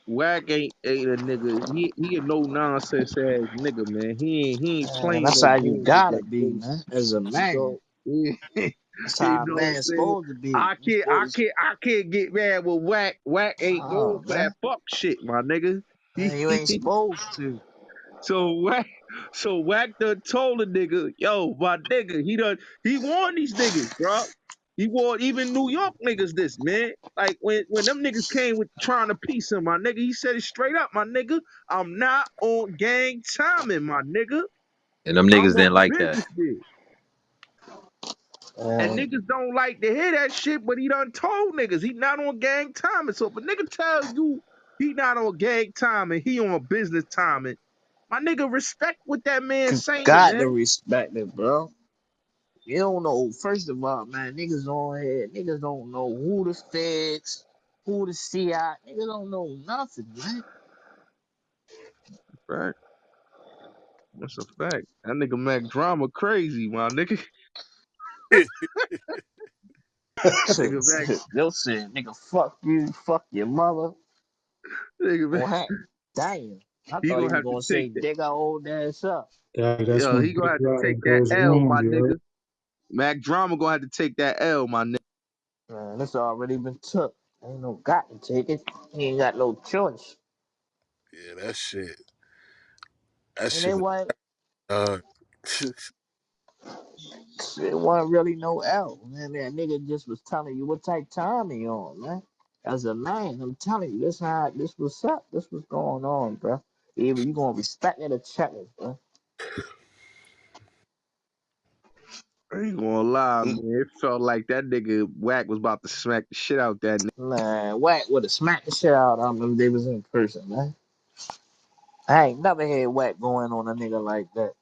Wack ain't a nigga. He a no nonsense ass nigga, man. He ain't man, playing that's no how you games gotta like be, this. man. As a man, So yeah, that's you how a know what I'm man's saying? supposed to be. You I supposed can't I can't get mad with Wack. Wack ain't oh going for that man, fuck shit, my nigga. man, you ain't supposed to. So Wack, so Wack done told a nigga, yo, my nigga, he warned these niggas, bro. He warned even New York niggas this, man. Like when them niggas came with trying to piece him, my nigga, he said it straight up, my nigga. I'm not on gang timing, my nigga. And them I'm niggas didn't on like that. business there. And Uh, niggas don't like to hear that shit, but he done told niggas he not on gang timing. So if a nigga tell you he not on gang timing, he on business timing, my nigga, respect what that man saying, got man. to respect it, bro. You don't know. First of all, man, niggas on here, niggas don't know who the feds, who the CI. Niggas don't know nothing, man. Right. That's a fact. That nigga Mac Drama crazy, my nigga. That Shit, nigga Mac, they'll say, nigga, fuck you, fuck your mother. nigga Oh, Mac, heck, damn. I he thought he gonna was have to gonna say, take that. dig our old ass up. That's Yo, when he gonna Big have to Rat take and that goes L, wrong, my you heard? nigga. Mac Drama gonna have to take that L, my nigga. Man, it's already been took. Ain't no got to take it. He ain't got no choice. Yeah, that shit. That And shit it was wasn't, uh it wasn't really no L. Man, that nigga just was telling you what type time he on, man. As a man, I'm telling you, this was up. This was going on, bro. Either you gonna respect it or check it, bro. I ain't gonna lie, Mm. man. It felt like that nigga Wack was about to smack the shit out that nigga. Man, Wack would have smacked the shit out of them if they was in person, man. I ain't never had Wack going on a nigga like that.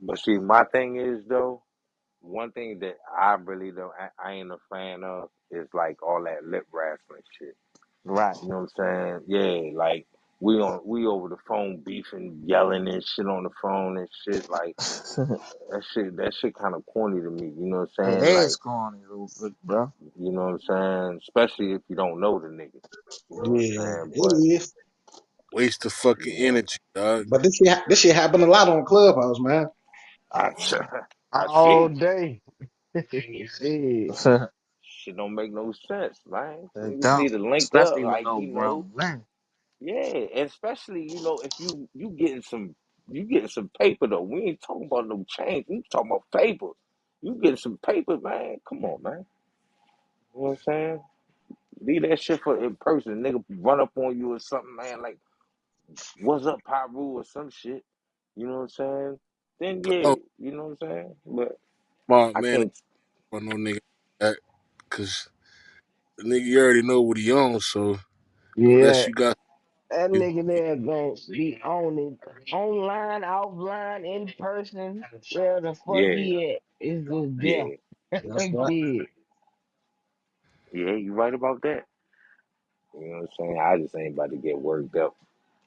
But see, my thing is though, one thing that I really don't, I ain't a fan of is like all that lip wrestling shit. Right. You know what I'm saying? Yeah, like we over the phone beefing, yelling and shit on the phone and shit. Like that shit kind of corny to me. You know what I'm It saying? Like, is corny, little bit, bro. you know what I'm saying? Especially if you don't know the nigga. You know what Yeah, I'm saying? But it is. waste of fucking you know, energy, dog. But this shit happened a lot on Clubhouse, man. I I All see. day. Shit. Shit don't make no sense, man. It Niggas don't. need to link up, Especially with like no you know. grown man. Yeah, and especially if you getting some paper though. We ain't talking about no change. We talking about paper. You getting some paper, man. Come on, man. You know what I'm saying? Leave that shit for in person. Nigga run up on you or something, man. Like, what's up, Pyru or some shit. You know what I'm saying? Then yeah, Oh, you know what I'm saying? But smart I man, can't. I no nigga like that, cause the nigga you already know what he on. So unless Yeah, you got that you, nigga there gonna be on it. Online, offline, in person, where the fuck Yeah, he at? It's just there. yeah, That's right. Shit. yeah. You right about that. You know what I'm saying? I just ain't about to get worked up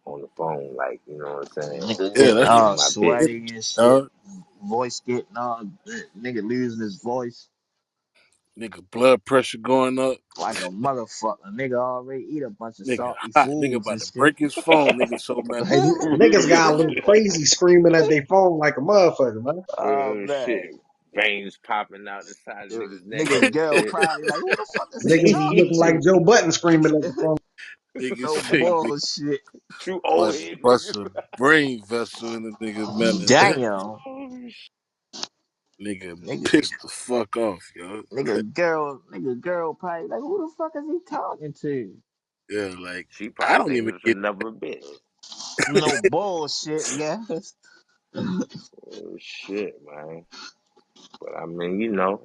on the phone, like, you know what I'm saying? Nigga yeah, getting that's Give me all my business. sweaty and shit. dog. Voice getting all, nigga losing his voice Nigga blood pressure going up. like a motherfucker. Nigga already eat a bunch of Nigga salty hot. Nigga foods about and to shit. break his phone. Nigga so mad. Hey, niggas got a little crazy screaming at their phone like a motherfucker, man. Oh man. Shit. Veins popping out the side of niggas' necks Nigga and girl shit. probably like, who the fuck is he Niggas is talking looking like to? Joe Button screaming at the phone. Nigga No say nigga bullshit. Two old bust head bust niggas. a brain vessel in the nigga melon. Damn. Oh, Nigga Nigga, pissed the fuck off, yo. nigga girl probably like, who the fuck is he talking to? Yeah, like she I probably don't think even it was get another bitch. No bullshit, yes. Oh, shit, man. But I mean,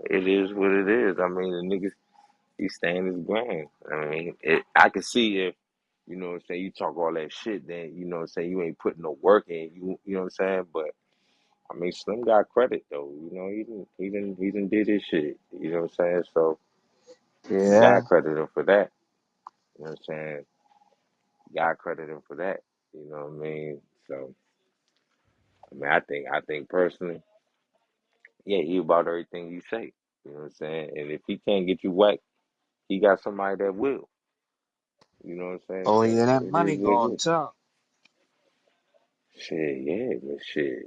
it is what it is. I mean, the niggas, he stand his ground. I mean, I can see if, you know what I'm saying, you talk all that shit, then, you know what I'm saying, you ain't putting no work in, you know what I'm saying? But, I mean, Slim got credit, though. You know, he didn't did his shit. You know what I'm saying? So, you Yeah. got credit him for that. You know what I'm saying? God credit him for that. You know what I mean? So I mean, I think personally, yeah, he about everything you say. You know what I'm saying? And if he can't get you whacked, he got somebody that will. You know what I'm saying? Oh So yeah, that it is money what it gonna is. talk. Shit, yeah, but shit,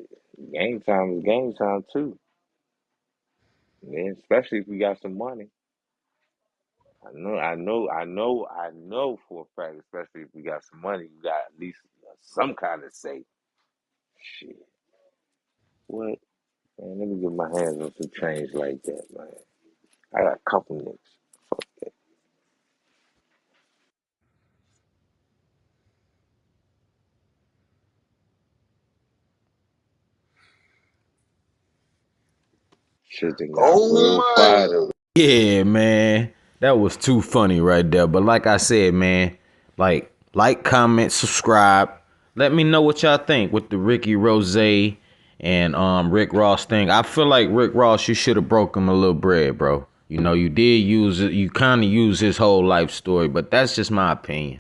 game time is game time too. Man, especially if we got some money. I know for a fact, especially if we got some money, you got at least some kind of say. Shit, what? Man, let me get my hands on some change like that, man. I got a couple niggas. Fuck that. Shit done got real quiet Oh over. man. Yeah, man. That was too funny right there. But like I said, man, like, comment, subscribe. Let me know what y'all think with the Ricky Rose and Rick Ross thing. I feel like Rick Ross, you should have broke him a little bread, bro. You know, you did use it, you kind of use his whole life story, but that's just my opinion.